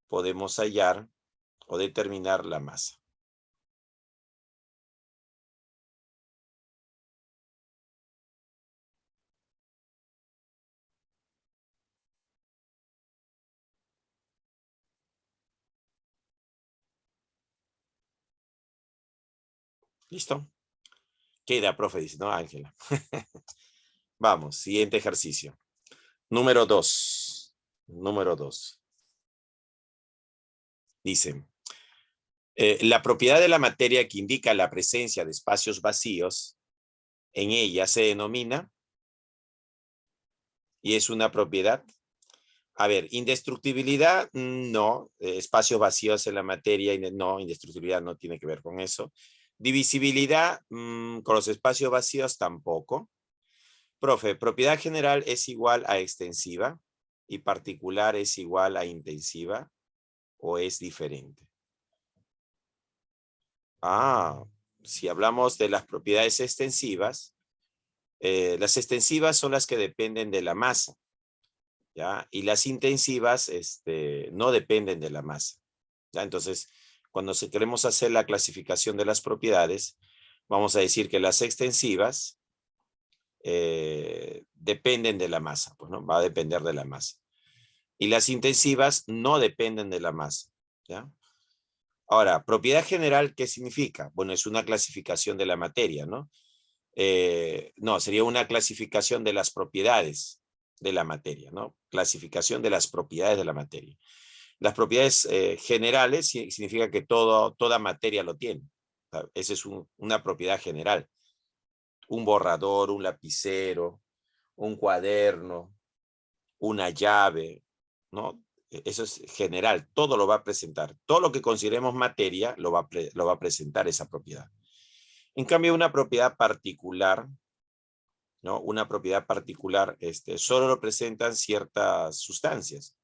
podemos hallar o determinar la masa. ¿Listo? Queda, profe, dice, ¿no, Ángela? Vamos, siguiente ejercicio. Número 2. Número 2. Dice, la propiedad de la materia que indica la presencia de espacios vacíos en ella se denomina, y es una propiedad. A ver, indestructibilidad, no. Espacios vacíos en la materia, no, indestructibilidad no tiene que ver con eso. Divisibilidad, con los espacios vacíos tampoco. Profe, propiedad general es igual a extensiva y particular es igual a intensiva o es diferente. Ah, si hablamos de las propiedades extensivas, las extensivas son las que dependen de la masa, ¿ya? Y las intensivas no dependen de la masa, ¿ya? Entonces, cuando queremos hacer la clasificación de las propiedades, vamos a decir que las extensivas dependen de la masa, pues, ¿no? Va a depender de la masa. Y las intensivas no dependen de la masa, ¿ya? Ahora, propiedad general, ¿qué significa? Bueno, es una clasificación de la materia, ¿no? No, sería una clasificación de las propiedades de la materia, ¿no? Clasificación de las propiedades de la materia. Las propiedades generales significa que toda materia lo tiene. Esa es una propiedad general. Un borrador, un lapicero, un cuaderno, una llave, ¿no? Eso es general, todo lo va a presentar. Todo lo que consideremos materia lo va a presentar esa propiedad. En cambio, una propiedad particular, ¿no? Una propiedad particular solo lo presentan ciertas sustancias,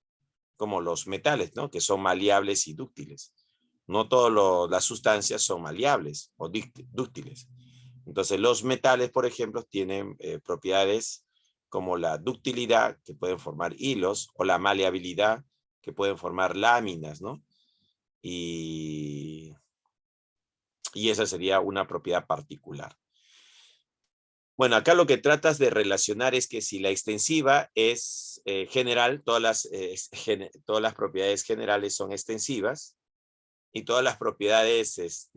como los metales, ¿no? Que son maleables y dúctiles. No todas las sustancias son maleables o dúctiles. Entonces, los metales, por ejemplo, tienen propiedades como la ductilidad, que pueden formar hilos, o la maleabilidad, que pueden formar láminas, ¿no? Y esa sería una propiedad particular. Bueno, acá lo que tratas de relacionar es que si la extensiva es general, todas las propiedades generales son extensivas y todas las propiedades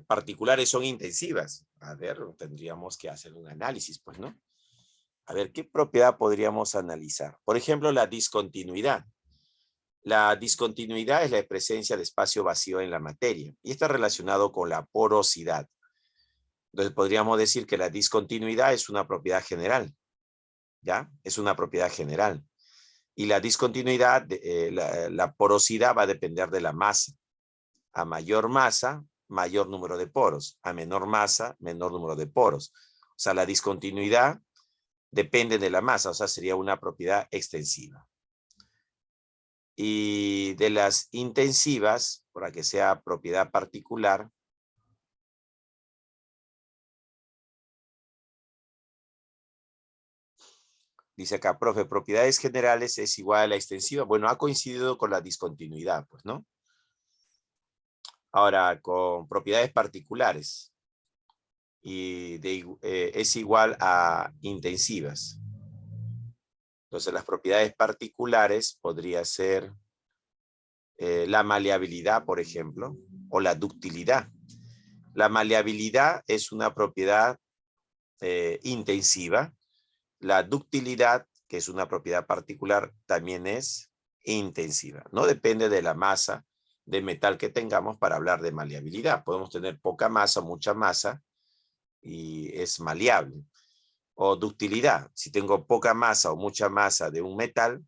particulares son intensivas. A ver, tendríamos que hacer un análisis, pues, ¿no? A ver, ¿qué propiedad podríamos analizar? Por ejemplo, la discontinuidad. La discontinuidad es la presencia de espacio vacío en la materia y está relacionado con la porosidad. Entonces podríamos decir que la discontinuidad es una propiedad general, ¿ya? Es una propiedad general. Y la discontinuidad, la porosidad va a depender de la masa. A mayor masa, mayor número de poros. A menor masa, menor número de poros. O sea, la discontinuidad depende de la masa, o sea, sería una propiedad extensiva. Y de las intensivas, para que sea propiedad particular, dice acá, profe, propiedades generales es igual a la extensiva. Bueno, ha coincidido con la discontinuidad, pues, ¿no? Ahora, con propiedades particulares. Y es igual a intensivas. Entonces, las propiedades particulares podría ser la maleabilidad, por ejemplo, o la ductilidad. La maleabilidad es una propiedad intensiva. La ductilidad, que es una propiedad particular, también es intensiva. No depende de la masa de metal que tengamos para hablar de maleabilidad. Podemos tener poca masa o mucha masa y es maleable. O ductilidad. Si tengo poca masa o mucha masa de un metal,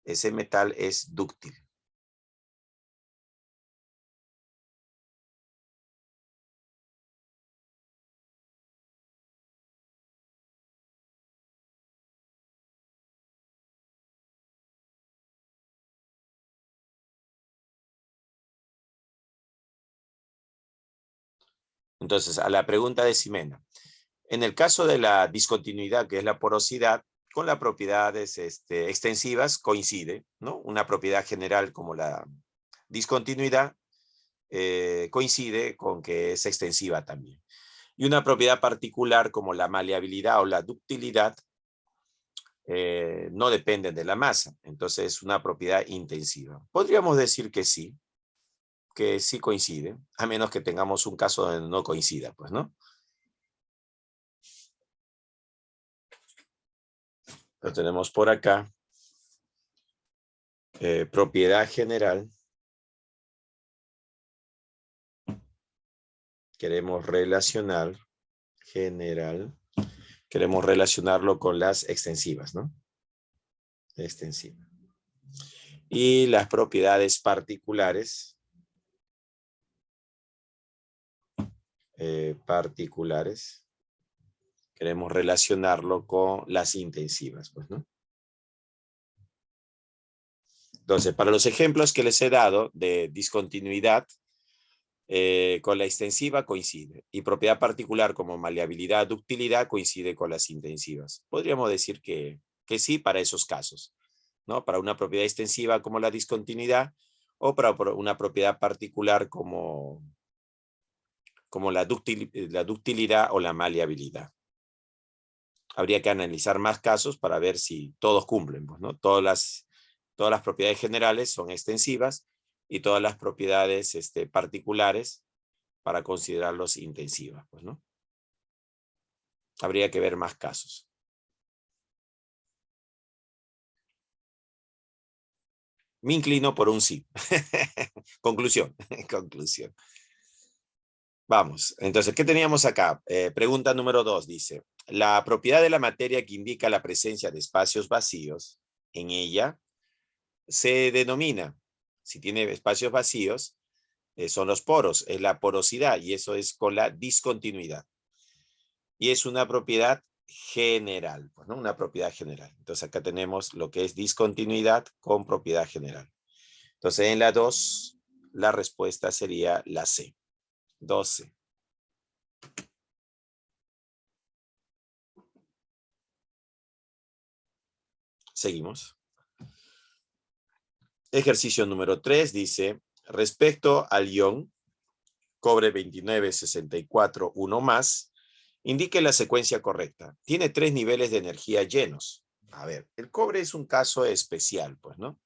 ese metal es dúctil. Entonces, a la pregunta de Ximena. En el caso de la discontinuidad, que es la porosidad, con las propiedades extensivas coincide, ¿no? Una propiedad general como la discontinuidad coincide con que es extensiva también. Y una propiedad particular como la maleabilidad o la ductilidad no dependen de la masa. Entonces es una propiedad intensiva. Podríamos decir que sí coincide, a menos que tengamos un caso donde no coincida, pues, ¿no? Lo tenemos por acá. Propiedad general. Queremos relacionar general. Queremos relacionarlo con las extensivas, ¿no? Extensiva. Y las propiedades particulares. Queremos relacionarlo con las intensivas, pues, ¿no? Entonces, para los ejemplos que les he dado de discontinuidad, con la extensiva coincide. Y propiedad particular como maleabilidad, ductilidad coincide con las intensivas. Podríamos decir que sí para esos casos, ¿no? Para una propiedad extensiva como la discontinuidad o para una propiedad particular como la ductilidad o la maleabilidad. Habría que analizar más casos para ver si todos cumplen, pues, ¿no? Todas las propiedades generales son extensivas y todas las propiedades particulares para considerarlos intensivas, pues, ¿no? Habría que ver más casos. Me inclino por un sí. Conclusión. Conclusión. Vamos, entonces, ¿qué teníamos acá? Pregunta número 2 dice, la propiedad de la materia que indica la presencia de espacios vacíos en ella se denomina, si tiene espacios vacíos, son los poros, es la porosidad y eso es con la discontinuidad. Y es una propiedad general, pues, ¿no? Una propiedad general. Entonces acá tenemos lo que es discontinuidad con propiedad general. Entonces en la 2, la respuesta sería la C. 12. Seguimos. Ejercicio número 3 dice, respecto al ion cobre 29, 64, 1 más, indique la secuencia correcta. Tiene 3 niveles de energía llenos. A ver, el cobre es un caso especial, pues, ¿no?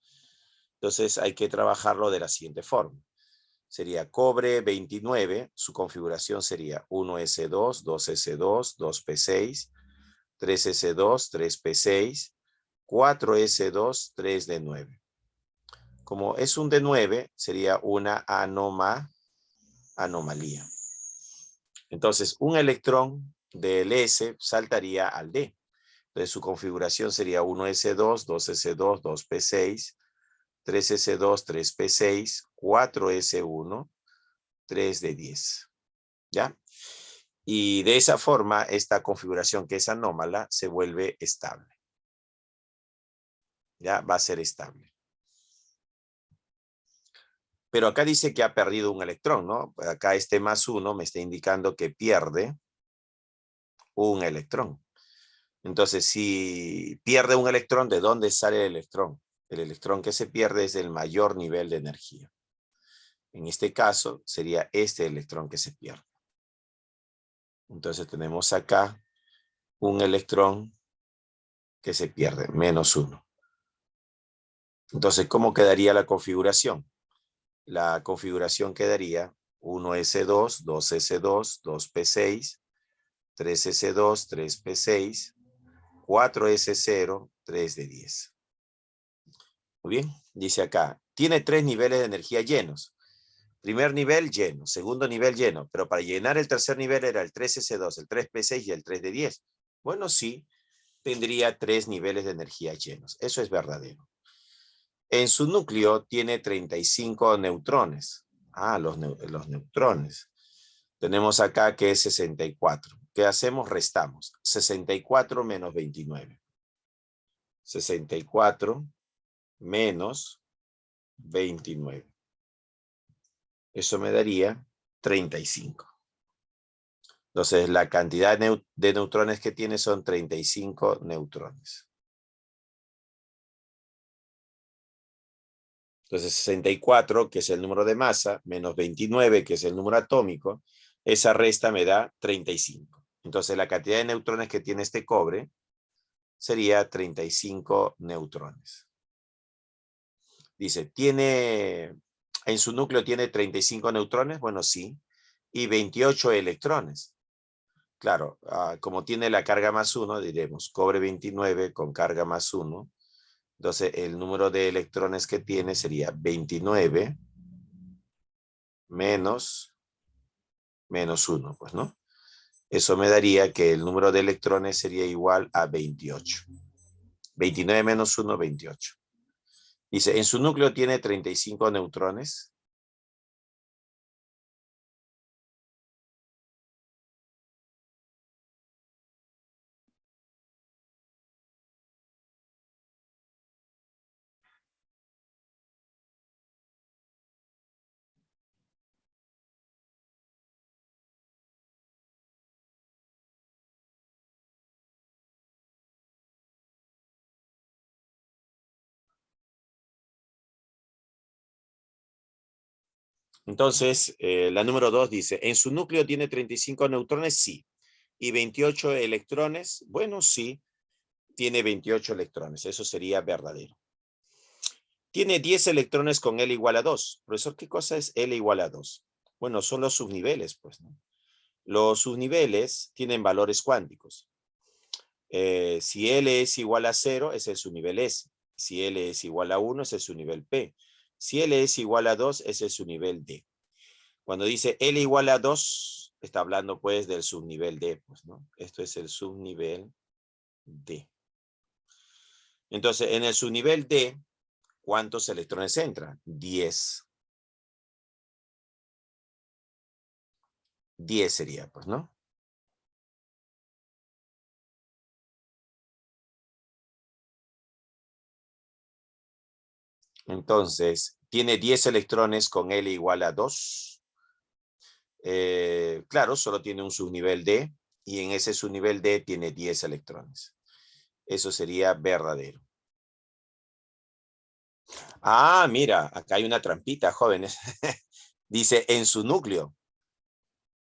Entonces hay que trabajarlo de la siguiente forma. Sería cobre 29, su configuración sería 1s2, 2s2, 2p6, 3s2, 3p6, 4s2, 3d9. Como es un D9, sería una anomalía. Entonces, un electrón del S saltaría al D. Entonces, su configuración sería 1s2, 2s2, 2p6, 3s2, 3p6, 4s1, 3d10. ¿Ya? Y de esa forma, esta configuración que es anómala se vuelve estable. ¿Ya? Va a ser estable. Pero acá dice que ha perdido un electrón, ¿no? Acá este +1 me está indicando que pierde un electrón. Entonces, si pierde un electrón, ¿de dónde sale el electrón? El electrón que se pierde es del mayor nivel de energía. En este caso, sería este electrón que se pierde. Entonces, tenemos acá un electrón que se pierde, -1. Entonces, ¿cómo quedaría la configuración? La configuración quedaría 1s2, 2s2, 2p6, 3s2, 3p6, 4s0, 3d10. Muy bien, dice acá, tiene 3 niveles de energía llenos. Primer nivel lleno, segundo nivel lleno, pero para llenar el tercer nivel era el 3s2, el 3p6 y el 3d10. Bueno, sí, tendría 3 niveles de energía llenos. Eso es verdadero. En su núcleo tiene 35 neutrones. Ah, los neutrones. Tenemos acá que es 64. ¿Qué hacemos? Restamos. 64 menos 29. 64 menos 29. Eso me daría 35. Entonces, la cantidad de neutrones que tiene son 35 neutrones. Entonces, 64, que es el número de masa, menos 29, que es el número atómico, esa resta me da 35. Entonces, la cantidad de neutrones que tiene este cobre sería 35 neutrones. Dice, en su núcleo tiene 35 neutrones, bueno, sí, y 28 electrones. Claro, como tiene la carga +1, diremos cobre 29 con carga +1. Entonces, el número de electrones que tiene sería 29 menos -1, pues, ¿no? Eso me daría que el número de electrones sería igual a 28. 29 menos 1, 28. Dice, en su núcleo tiene 35 neutrones. Entonces, la número 2 dice, ¿en su núcleo tiene 35 neutrones? Sí. ¿Y 28 electrones? Bueno, sí, tiene 28 electrones. Eso sería verdadero. Tiene 10 electrones con L igual a 2. Profesor, ¿qué cosa es L igual a 2? Bueno, son los subniveles, pues, ¿no? Los subniveles tienen valores cuánticos. Si L es igual a 0, es el subnivel S. Si L es igual a 1, es el subnivel P. Si L es igual a 2, es el subnivel D. Cuando dice L igual a 2, está hablando pues del subnivel D, pues, ¿no? Esto es el subnivel D. Entonces, en el subnivel D, ¿cuántos electrones entran? 10. 10 sería, pues, ¿no? Entonces, tiene 10 electrones con L igual a 2. Claro, solo tiene un subnivel D y en ese subnivel D tiene 10 electrones. Eso sería verdadero. Ah, mira, acá hay una trampita, jóvenes. Dice, en su núcleo.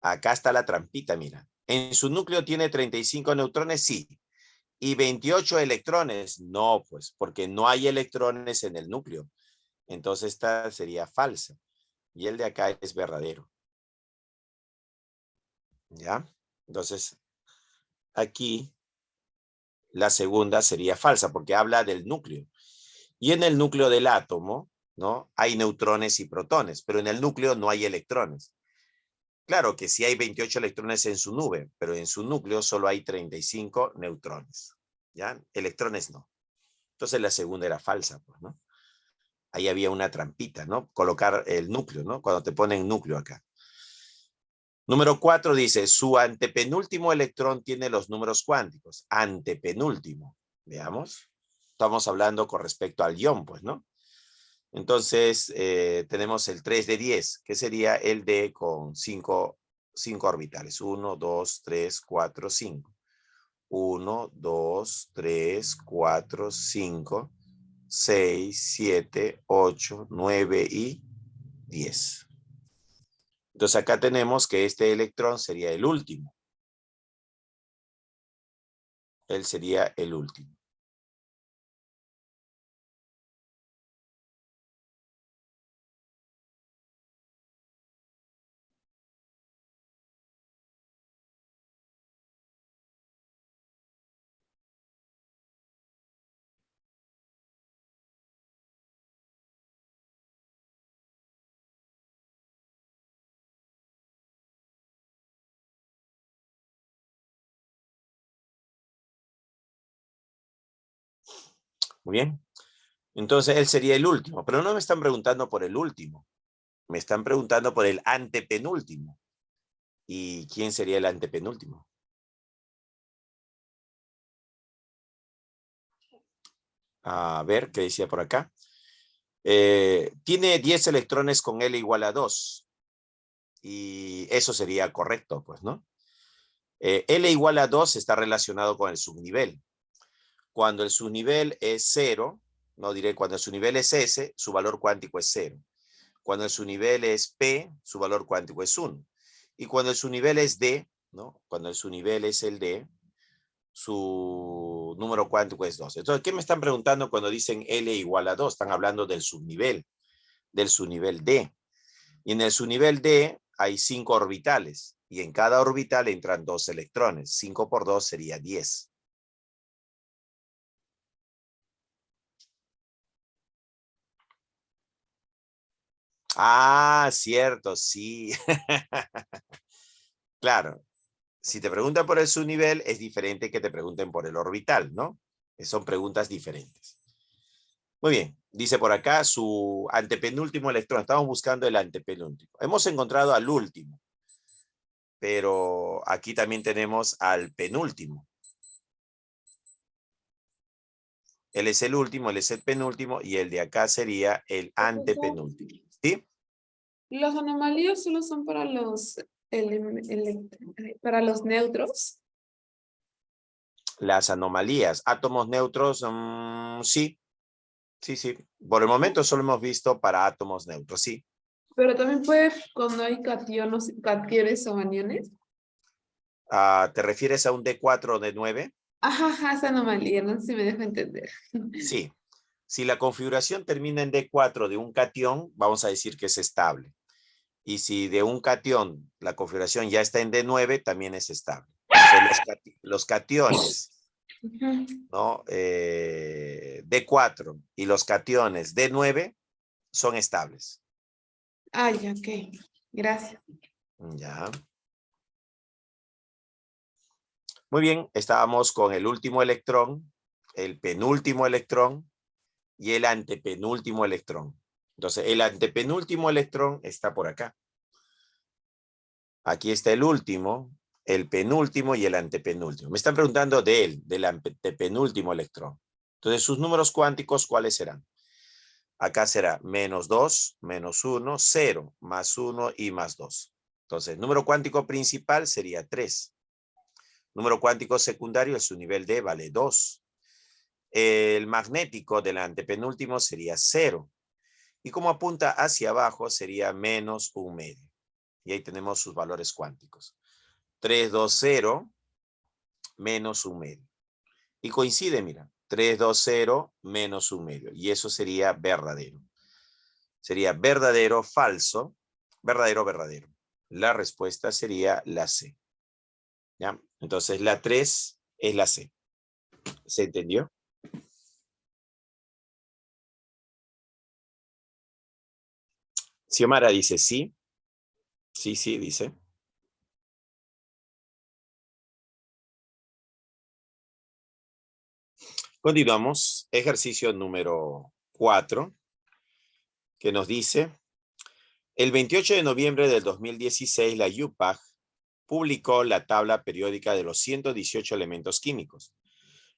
Acá está la trampita, mira. En su núcleo tiene 35 neutrones, sí. ¿Y 28 electrones? No, pues, porque no hay electrones en el núcleo. Entonces esta sería falsa. Y el de acá es verdadero. ¿Ya? Entonces, aquí la segunda sería falsa porque habla del núcleo. Y en el núcleo del átomo, ¿no? Hay neutrones y protones, pero en el núcleo no hay electrones. Claro que sí hay 28 electrones en su nube, pero en su núcleo solo hay 35 neutrones. ¿Ya? Electrones no. Entonces la segunda era falsa, pues, ¿no? Ahí había una trampita, ¿no? Colocar el núcleo, ¿no? Cuando te ponen núcleo acá. Número 4 dice, su antepenúltimo electrón tiene los números cuánticos. Antepenúltimo. Veamos. Estamos hablando con respecto al ion, pues, ¿no? Entonces, tenemos el 3 de 10, que sería el D con 5 orbitales. 1, 2, 3, 4, 5. 1, 2, 3, 4, 5, 6, 7, 8, 9 y 10. Entonces acá tenemos que este electrón sería el último. Él sería el último. Muy bien. Entonces él sería el último, pero no me están preguntando por el último. Me están preguntando por el antepenúltimo. ¿Y quién sería el antepenúltimo? A ver, ¿qué decía por acá? Tiene 10 electrones con L igual a 2. Y eso sería correcto, pues, ¿no? L igual a 2 está relacionado con el subnivel. Cuando el subnivel es 0, no diré cuando el subnivel es S, su valor cuántico es 0. Cuando el subnivel es P, su valor cuántico es 1. Y cuando el subnivel es D, ¿no? Cuando el subnivel es el D, su número cuántico es 2. Entonces, ¿qué me están preguntando cuando dicen L igual a 2? Están hablando del subnivel D. Y en el subnivel D hay 5 orbitales. Y en cada orbital entran 2 electrones. 5 por 2 sería 10. Ah, cierto, sí. Claro, si te preguntan por el subnivel, es diferente que te pregunten por el orbital, ¿no? Son preguntas diferentes. Muy bien, dice por acá su antepenúltimo electrón. Estamos buscando el antepenúltimo. Hemos encontrado al último, pero aquí también tenemos al penúltimo. Él es el último, él es el penúltimo y el de acá sería el antepenúltimo. ¿Sí? ¿Los anomalías solo son para para los neutros? Las anomalías, átomos neutros, sí. Sí, sí. Por el momento solo hemos visto para átomos neutros, sí. Pero también puede cuando hay cationes o aniones. ¿Te refieres a un D4 o D9? Ajá, esa anomalía, no sé si me dejo entender. Sí. Si la configuración termina en D4 de un cation, vamos a decir que es estable. Y si de un cation la configuración ya está en D9, también es estable. Entonces, los cationes, Ujú. ¿no? D4 y los cationes D9 son estables. Ah, ya, ok. Gracias. Ya. Muy bien, estábamos con el último electrón, el penúltimo electrón y el antepenúltimo electrón. Entonces, el antepenúltimo electrón está por acá. Aquí está el último, el penúltimo y el antepenúltimo. Me están preguntando de él, del antepenúltimo electrón. Entonces, sus números cuánticos, ¿cuáles serán? Acá será -2, -1, 0, +1 y +2. Entonces, número cuántico principal sería 3. Número cuántico secundario, su nivel D vale 2. El magnético del antepenúltimo sería 0. Y como apunta hacia abajo, sería -1/2. Y ahí tenemos sus valores cuánticos. 3, 2, 0, -1/2. Y coincide, mira, 3, 2, 0, -1/2. Y eso sería verdadero. Sería verdadero, falso, verdadero, verdadero. La respuesta sería la C. ¿Ya? Entonces la 3 es la C. ¿Se entendió? Xiomara dice sí. Sí, sí, dice. Continuamos. Ejercicio número 4, que nos dice: el 28 de noviembre del 2016, la UPAG publicó la tabla periódica de los 118 elementos químicos.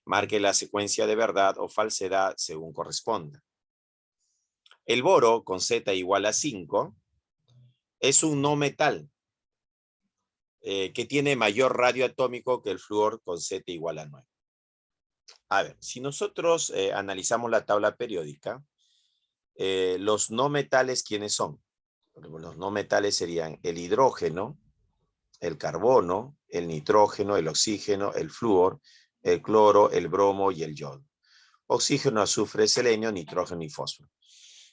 Marque la secuencia de verdad o falsedad según corresponda. El boro, con Z igual a 5, es un no metal que tiene mayor radio atómico que el flúor, con Z igual a 9. A ver, si nosotros analizamos la tabla periódica, los no metales, ¿quiénes son? Los no metales serían el hidrógeno, el carbono, el nitrógeno, el oxígeno, el flúor, el cloro, el bromo y el yodo. Oxígeno, azufre, selenio, nitrógeno y fósforo.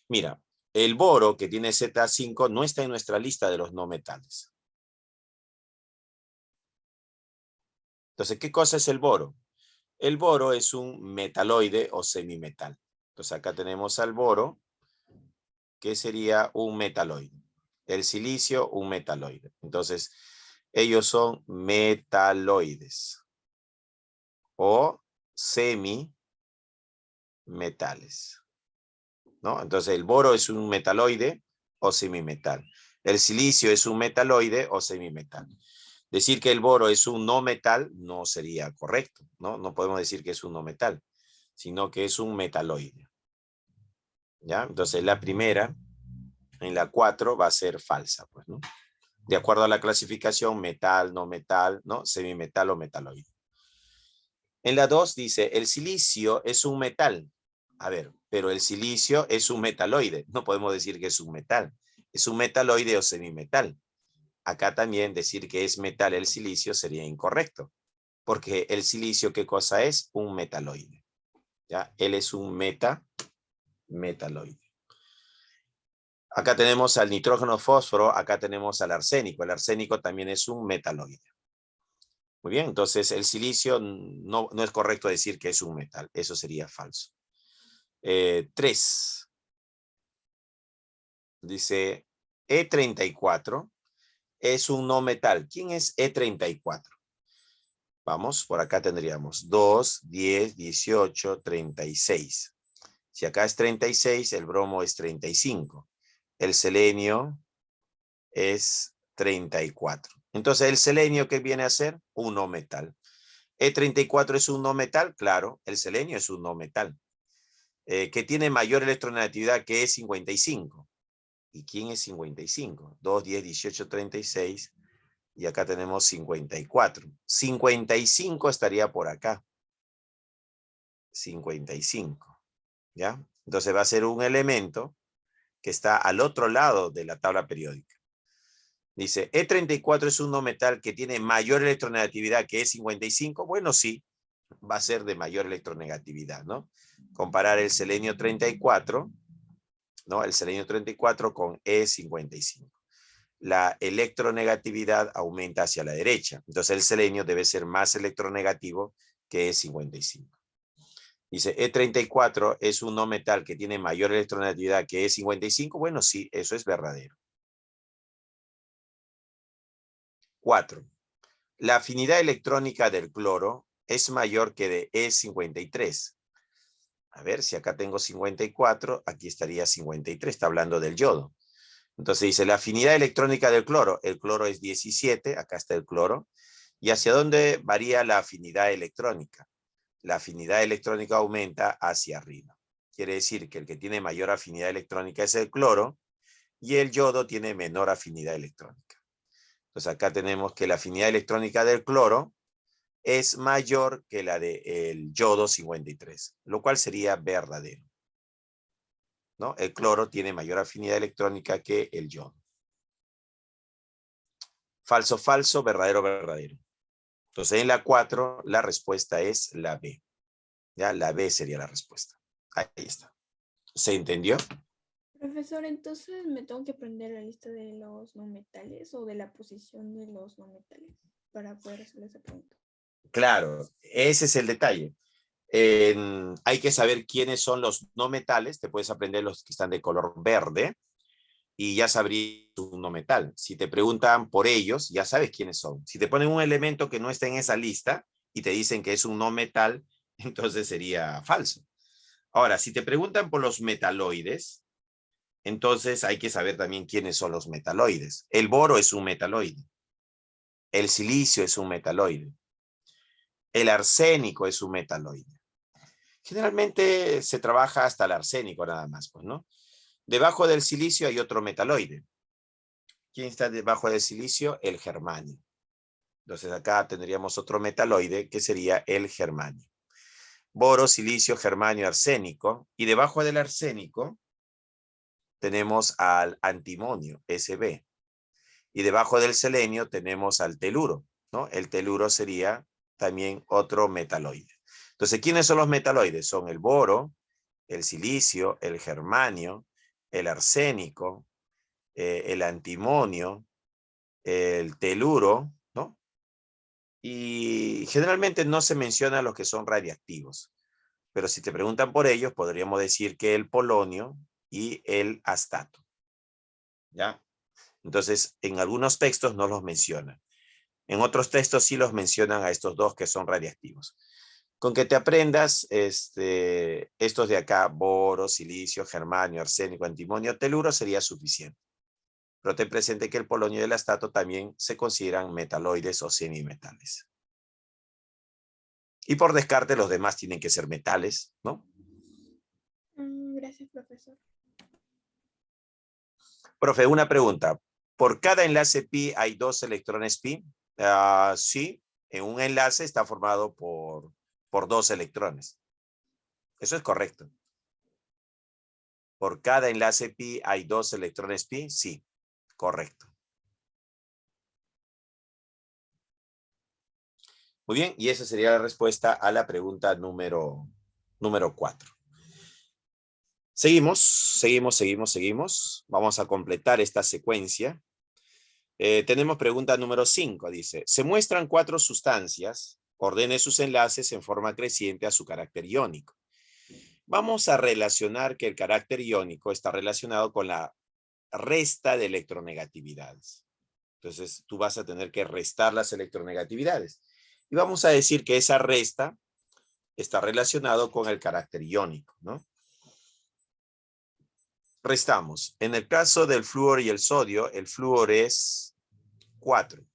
Mira, el boro, que tiene Z5, no está en nuestra lista de los no metales. Entonces, ¿qué cosa es el boro? El boro es un metaloide o semimetal. Entonces, acá tenemos al boro, que sería un metaloide. El silicio, un metaloide. Entonces, ellos son metaloides o semimetales, ¿no? Entonces, el boro es un metaloide o semimetal. El silicio es un metaloide o semimetal. Decir que el boro es un no metal no sería correcto, ¿no? No podemos decir que es un no metal, sino que es un metaloide. ¿Ya? Entonces, la primera, en la 4, va a ser falsa, pues, ¿no? De acuerdo a la clasificación, metal, no metal, ¿no? Semimetal o metaloide. En la 2 dice, el silicio es un metal. A ver, pero el silicio es un metaloide. No podemos decir que es un metal. Es un metaloide o semimetal. Acá también decir que es metal el silicio sería incorrecto. Porque el silicio, ¿qué cosa es? Un metaloide. ¿Ya? Él es un metaloide. Acá tenemos al nitrógeno fósforo, acá tenemos al arsénico. El arsénico también es un metaloide. Muy bien, entonces el silicio no es correcto decir que es un metal. Eso sería falso. 3. Dice, E34 es un no metal. ¿Quién es E34? Vamos, por acá tendríamos 2, 10, 18, 36. Si acá es 36, el bromo es 35. El selenio es 34. Entonces, ¿el selenio qué viene a ser? Un no metal. ¿E34 es un no metal? Claro, el selenio es un no metal. Que tiene mayor electronegatividad que E55. ¿Y quién es 55? 2, 10, 18, 36. Y acá tenemos 54. 55 estaría por acá. 55. ¿Ya? Entonces va a ser un elemento que está al otro lado de la tabla periódica. Dice, E34 es un no metal que tiene mayor electronegatividad que E55. Bueno, sí, va a ser de mayor electronegatividad, ¿no? Comparar el selenio 34, ¿no? El selenio 34 con E55. La electronegatividad aumenta hacia la derecha. Entonces el selenio debe ser más electronegativo que E55. Dice, E34 es un no metal que tiene mayor electronegatividad que E55. Bueno, sí, eso es verdadero. 4. La afinidad electrónica del cloro es mayor que de E53. A ver, si acá tengo 54, aquí estaría 53, está hablando del yodo. Entonces dice, la afinidad electrónica del cloro, el cloro es 17, acá está el cloro. ¿Y hacia dónde varía la afinidad electrónica? La afinidad electrónica aumenta hacia arriba. Quiere decir que el que tiene mayor afinidad electrónica es el cloro y el yodo tiene menor afinidad electrónica. Entonces acá tenemos que la afinidad electrónica del cloro es mayor que la del yodo 53, lo cual sería verdadero, ¿no? El cloro tiene mayor afinidad electrónica que el yodo. Falso, falso, verdadero, verdadero. Entonces en la 4 la respuesta es la B. Ya, la B sería la respuesta. Ahí está. ¿Se entendió? Profesor, entonces me tengo que aprender la lista de los no metales o de la posición de los no metales para poder hacer esa pregunta. Claro, ese es el detalle. Hay que saber quiénes son los no metales. Te puedes aprender los que están de color verde y ya sabrías un no metal. Si te preguntan por ellos, ya sabes quiénes son. Si te ponen un elemento que no está en esa lista y te dicen que es un no metal, entonces sería falso. Ahora, si te preguntan por los metaloides, entonces hay que saber también quiénes son los metaloides. El boro es un metaloide. El silicio es un metaloide. El arsénico es un metaloide. Generalmente se trabaja hasta el arsénico nada más, pues, ¿no? Debajo del silicio hay otro metaloide. ¿Quién está debajo del silicio? El germanio. Entonces acá tendríamos otro metaloide que sería el germanio. Boro, silicio, germanio, arsénico. Y debajo del arsénico tenemos al antimonio, Sb. Y debajo del selenio tenemos al teluro, ¿no? El teluro sería también otro metaloide. Entonces, ¿quiénes son los metaloides? Son el boro, el silicio, el germanio, el arsénico, el antimonio, el teluro, ¿no? Y generalmente no se menciona los que son radiactivos. Pero si te preguntan por ellos, podríamos decir que el polonio y el astato. ¿Ya? Entonces, en algunos textos no los mencionan. En otros textos sí los mencionan a estos dos que son radiactivos. Con que te aprendas estos de acá, boro, silicio, germanio, arsénico, antimonio, teluro, sería suficiente. Pero ten presente que el polonio y el astato también se consideran metaloides o semimetales. Y por descarte los demás tienen que ser metales, ¿no? Gracias, profesor. Profe, una pregunta. ¿Por cada enlace pi hay 2 electrones pi? Sí, en un enlace está formado por 2 electrones. Eso es correcto. ¿Por cada enlace pi hay 2 electrones pi? Sí, correcto. Muy bien, y esa sería la respuesta a la pregunta número 4. Seguimos. Vamos a completar esta secuencia. Tenemos pregunta número 5, dice, se muestran 4 sustancias, ordene sus enlaces en forma creciente a su carácter iónico. Vamos a relacionar que el carácter iónico está relacionado con la resta de electronegatividades. Entonces, tú vas a tener que restar las electronegatividades. Y vamos a decir que esa resta está relacionado con el carácter iónico, ¿no? Restamos. En el caso del flúor y el sodio, el flúor es 4.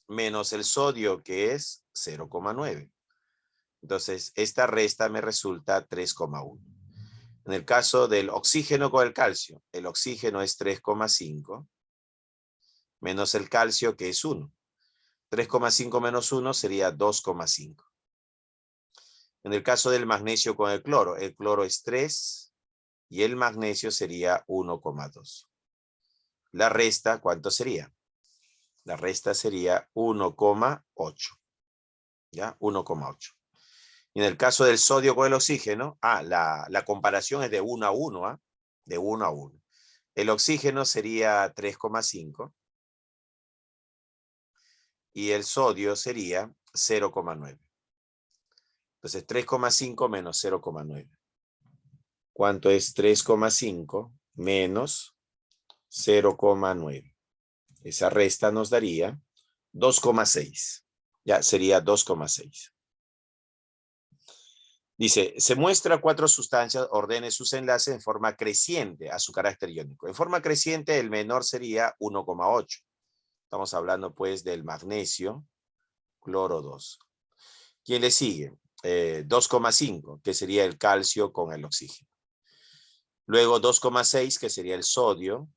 Menos el sodio, que es 0,9. Entonces, esta resta me resulta 3,1. En el caso del oxígeno con el calcio, el oxígeno es 3,5 menos el calcio, que es 1. 3,5 menos 1 sería 2,5. En el caso del magnesio con el cloro es 3 y el magnesio sería 1,2. La resta, ¿cuánto sería? La resta sería 1,8. ¿Ya? 1,8. Y en el caso del sodio con el oxígeno, la comparación es de 1 a 1, ¿ah? De 1 a 1. El oxígeno sería 3,5 y el sodio sería 0,9. Entonces 3,5 menos 0,9. ¿Cuánto es 3,5 menos 0,9? Esa resta nos daría 2,6. Ya sería 2,6. Dice, se muestra 4 sustancias, ordene sus enlaces en forma creciente a su carácter iónico. En forma creciente, el menor sería 1,8. Estamos hablando pues del magnesio, cloro 2. ¿Quién le sigue? 2,5, que sería el calcio con el oxígeno. Luego 2,6, que sería el sodio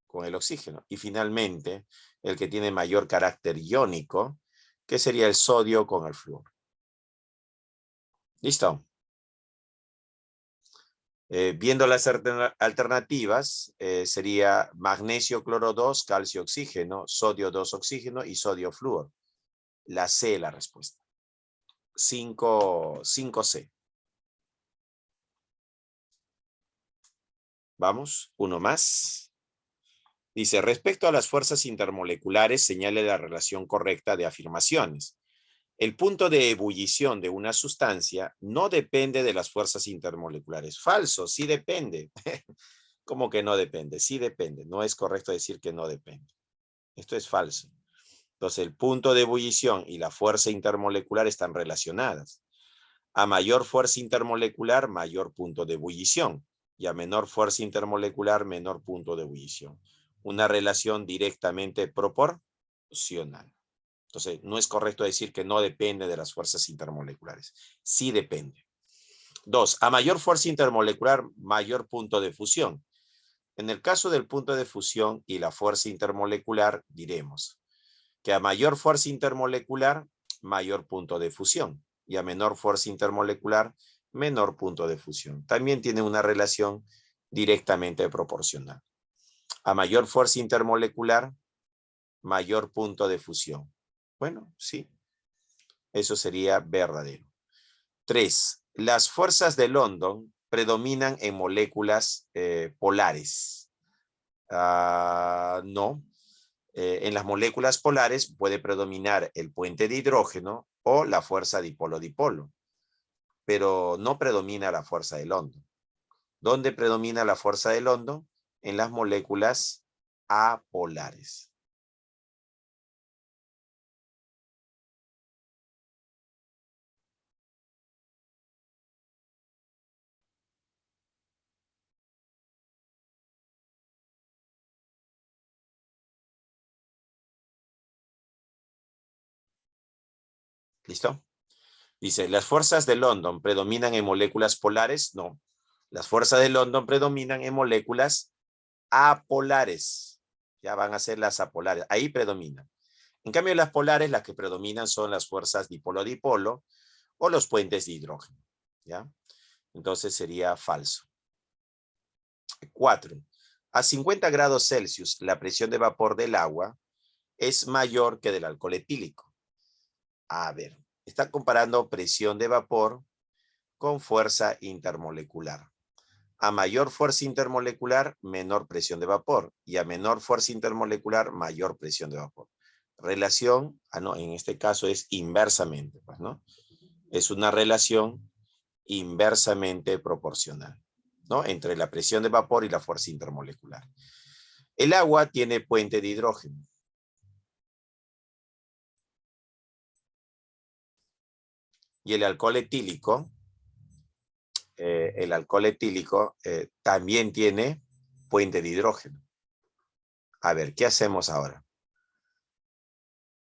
con el oxígeno. Y finalmente, el que tiene mayor carácter iónico, que sería el sodio con el flúor. ¿Listo? Viendo las alternativas, sería magnesio cloro 2, calcio oxígeno, sodio 2 oxígeno y sodio flúor. La C, la respuesta. 5C. Vamos, uno más. Dice, respecto a las fuerzas intermoleculares, señale la relación correcta de afirmaciones. El punto de ebullición de una sustancia no depende de las fuerzas intermoleculares. Falso, sí depende. ¿Cómo que no depende? Sí depende. No es correcto decir que no depende. Esto es falso. Entonces, el punto de ebullición y la fuerza intermolecular están relacionadas. A mayor fuerza intermolecular, mayor punto de ebullición. Y a menor fuerza intermolecular, menor punto de ebullición. Una relación directamente proporcional. Entonces, no es correcto decir que no depende de las fuerzas intermoleculares. Sí depende. 2. A mayor fuerza intermolecular, mayor punto de fusión. En el caso del punto de fusión y la fuerza intermolecular, diremos que a mayor fuerza intermolecular, mayor punto de fusión. Y a menor fuerza intermolecular, menor punto de fusión. También tiene una relación directamente proporcional. A mayor fuerza intermolecular, mayor punto de fusión. Bueno, sí. Eso sería verdadero. 3. Las fuerzas de London predominan en moléculas polares. No. En las moléculas polares puede predominar el puente de hidrógeno o la fuerza dipolo-dipolo, pero no predomina la fuerza de London. ¿Dónde predomina la fuerza de London? En las moléculas apolares. ¿Listo? Dice, ¿las fuerzas de London predominan en moléculas polares? No. Las fuerzas de London predominan en moléculas apolares. Ya van a ser las apolares. Ahí predominan. En cambio, las polares, las que predominan son las fuerzas dipolo-dipolo o los puentes de hidrógeno. ¿Ya? Entonces sería falso. 4. A 50 grados Celsius, la presión de vapor del agua es mayor que del alcohol etílico. A ver, está comparando presión de vapor con fuerza intermolecular. A mayor fuerza intermolecular, menor presión de vapor. Y a menor fuerza intermolecular, mayor presión de vapor. Relación, no, en este caso es inversamente, pues, ¿no? Es una relación inversamente proporcional, ¿no? Entre la presión de vapor y la fuerza intermolecular. El agua tiene puente de hidrógeno. Y el alcohol etílico también tiene puente de hidrógeno. A ver, ¿qué hacemos ahora?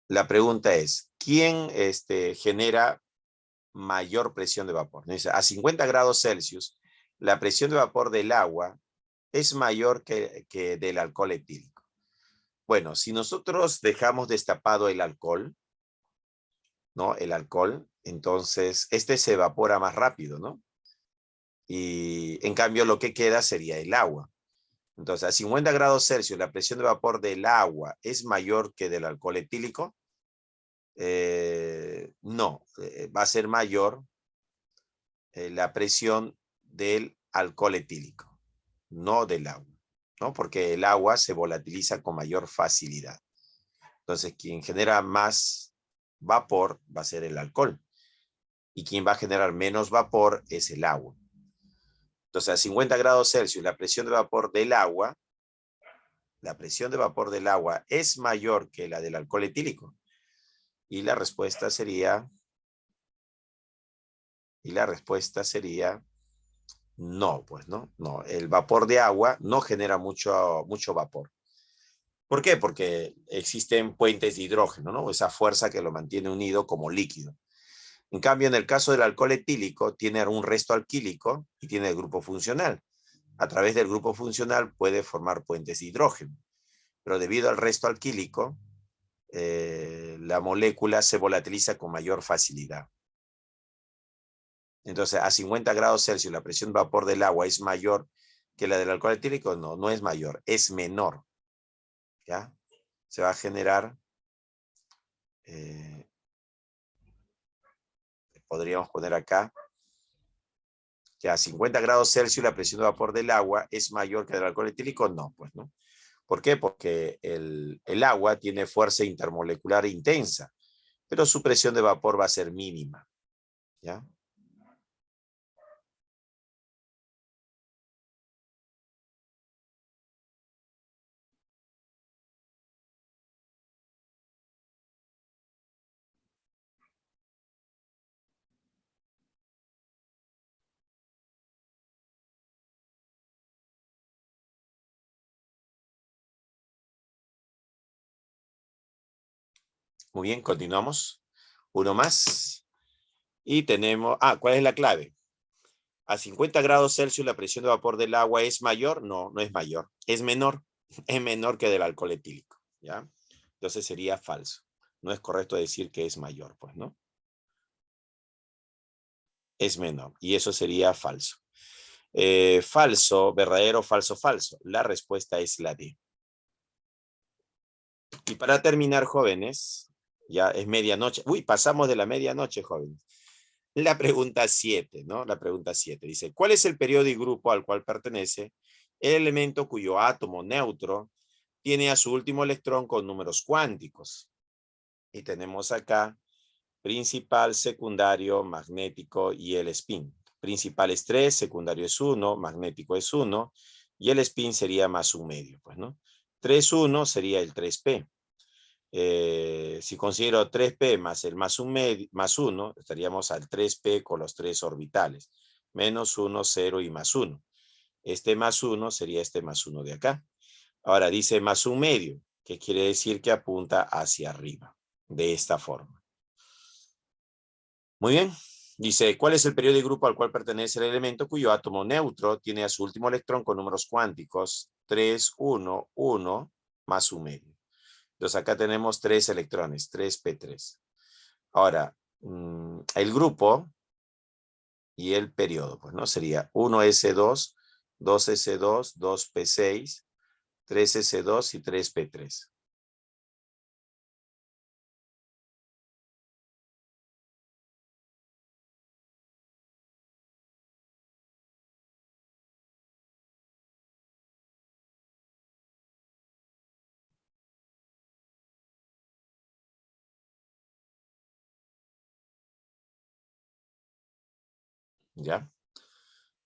La pregunta es, ¿quién genera mayor presión de vapor? Dice, a 50 grados Celsius, la presión de vapor del agua es mayor que del alcohol etílico. Bueno, si nosotros dejamos destapado el alcohol, ¿no? El alcohol, entonces este se evapora más rápido, ¿no? Y en cambio lo que queda sería el agua. Entonces, a 50 grados Celsius, la presión de vapor del agua es mayor que del alcohol etílico. No, va a ser mayor la presión del alcohol etílico, no del agua, ¿no? Porque el agua se volatiliza con mayor facilidad. Entonces, quien genera más vapor va a ser el alcohol. Y quien va a generar menos vapor es el agua. Entonces, a 50 grados Celsius, la presión de vapor del agua es mayor que la del alcohol etílico. Y la respuesta sería no, pues no. No, el vapor de agua no genera mucho vapor. ¿Por qué? Porque existen puentes de hidrógeno, ¿no? Esa fuerza que lo mantiene unido como líquido. En cambio, en el caso del alcohol etílico, tiene un resto alquílico y tiene el grupo funcional. A través del grupo funcional puede formar puentes de hidrógeno. Pero debido al resto alquílico, la molécula se volatiliza con mayor facilidad. Entonces, a 50 grados Celsius, la presión de vapor del agua es mayor que la del alcohol etílico. No, no es mayor, es menor. ¿Ya? Se va a generar, podríamos poner acá, que a 50 grados Celsius la presión de vapor del agua es mayor que la del alcohol etílico. No, pues no. ¿Por qué? Porque el agua tiene fuerza intermolecular intensa, pero su presión de vapor va a ser mínima. ¿Ya? Muy bien, continuamos. Uno más. Y tenemos, ¿cuál es la clave? A 50 grados Celsius la presión de vapor del agua es mayor. No, no es mayor. Es menor. Es menor que del alcohol etílico. ¿Ya? Entonces sería falso. No es correcto decir que es mayor, pues, ¿no? Es menor. Y eso sería falso. Falso, verdadero, falso, falso. La respuesta es la D. Y para terminar, jóvenes, ya es medianoche. Uy, pasamos de la medianoche, jóvenes. La pregunta 7, ¿no? La pregunta 7 dice, ¿cuál es el periodo y grupo al cual pertenece el elemento cuyo átomo neutro tiene a su último electrón con números cuánticos? Y tenemos acá principal, secundario, magnético y el spin. Principal es 3, secundario es 1, magnético es 1 y el spin sería más un medio, pues, ¿no? 3, 1 sería el 3p. Si considero 3p más el más 1, estaríamos al 3p con los 3 orbitales. Menos 1, 0 y más 1. Este más 1 sería este más 1 de acá. Ahora dice más un medio, que quiere decir que apunta hacia arriba, de esta forma. Muy bien. Dice, ¿cuál es el periodo y grupo al cual pertenece el elemento cuyo átomo neutro tiene a su último electrón con números cuánticos 3, 1, 1 más un medio? Entonces acá tenemos 3 electrones, 3p3. Ahora, el grupo y el periodo, pues, ¿no? Sería 1s2, 2s2, 2p6, 3s2 y 3p3. ¿Ya?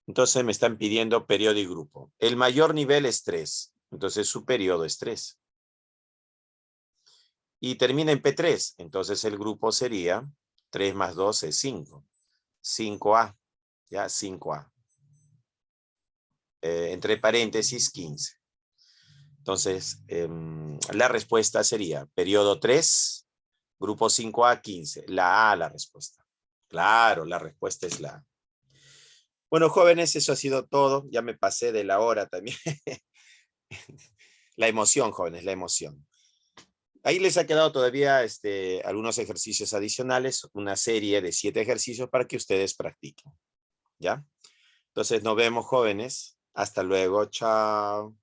Entonces me están pidiendo periodo y grupo. El mayor nivel es 3, entonces su periodo es 3. Y termina en P3, entonces el grupo sería 3 más 2 es 5. 5A, ¿ya? 5A. Entre paréntesis 15. Entonces, la respuesta sería periodo 3, grupo 5A, 15. La A, la respuesta. Claro, la respuesta es la A. Bueno, jóvenes, eso ha sido todo. Ya me pasé de la hora también. La emoción, jóvenes, la emoción. Ahí les ha quedado todavía algunos ejercicios adicionales, una serie de 7 ejercicios para que ustedes practiquen. ¿Ya? Entonces nos vemos, jóvenes. Hasta luego. Chao.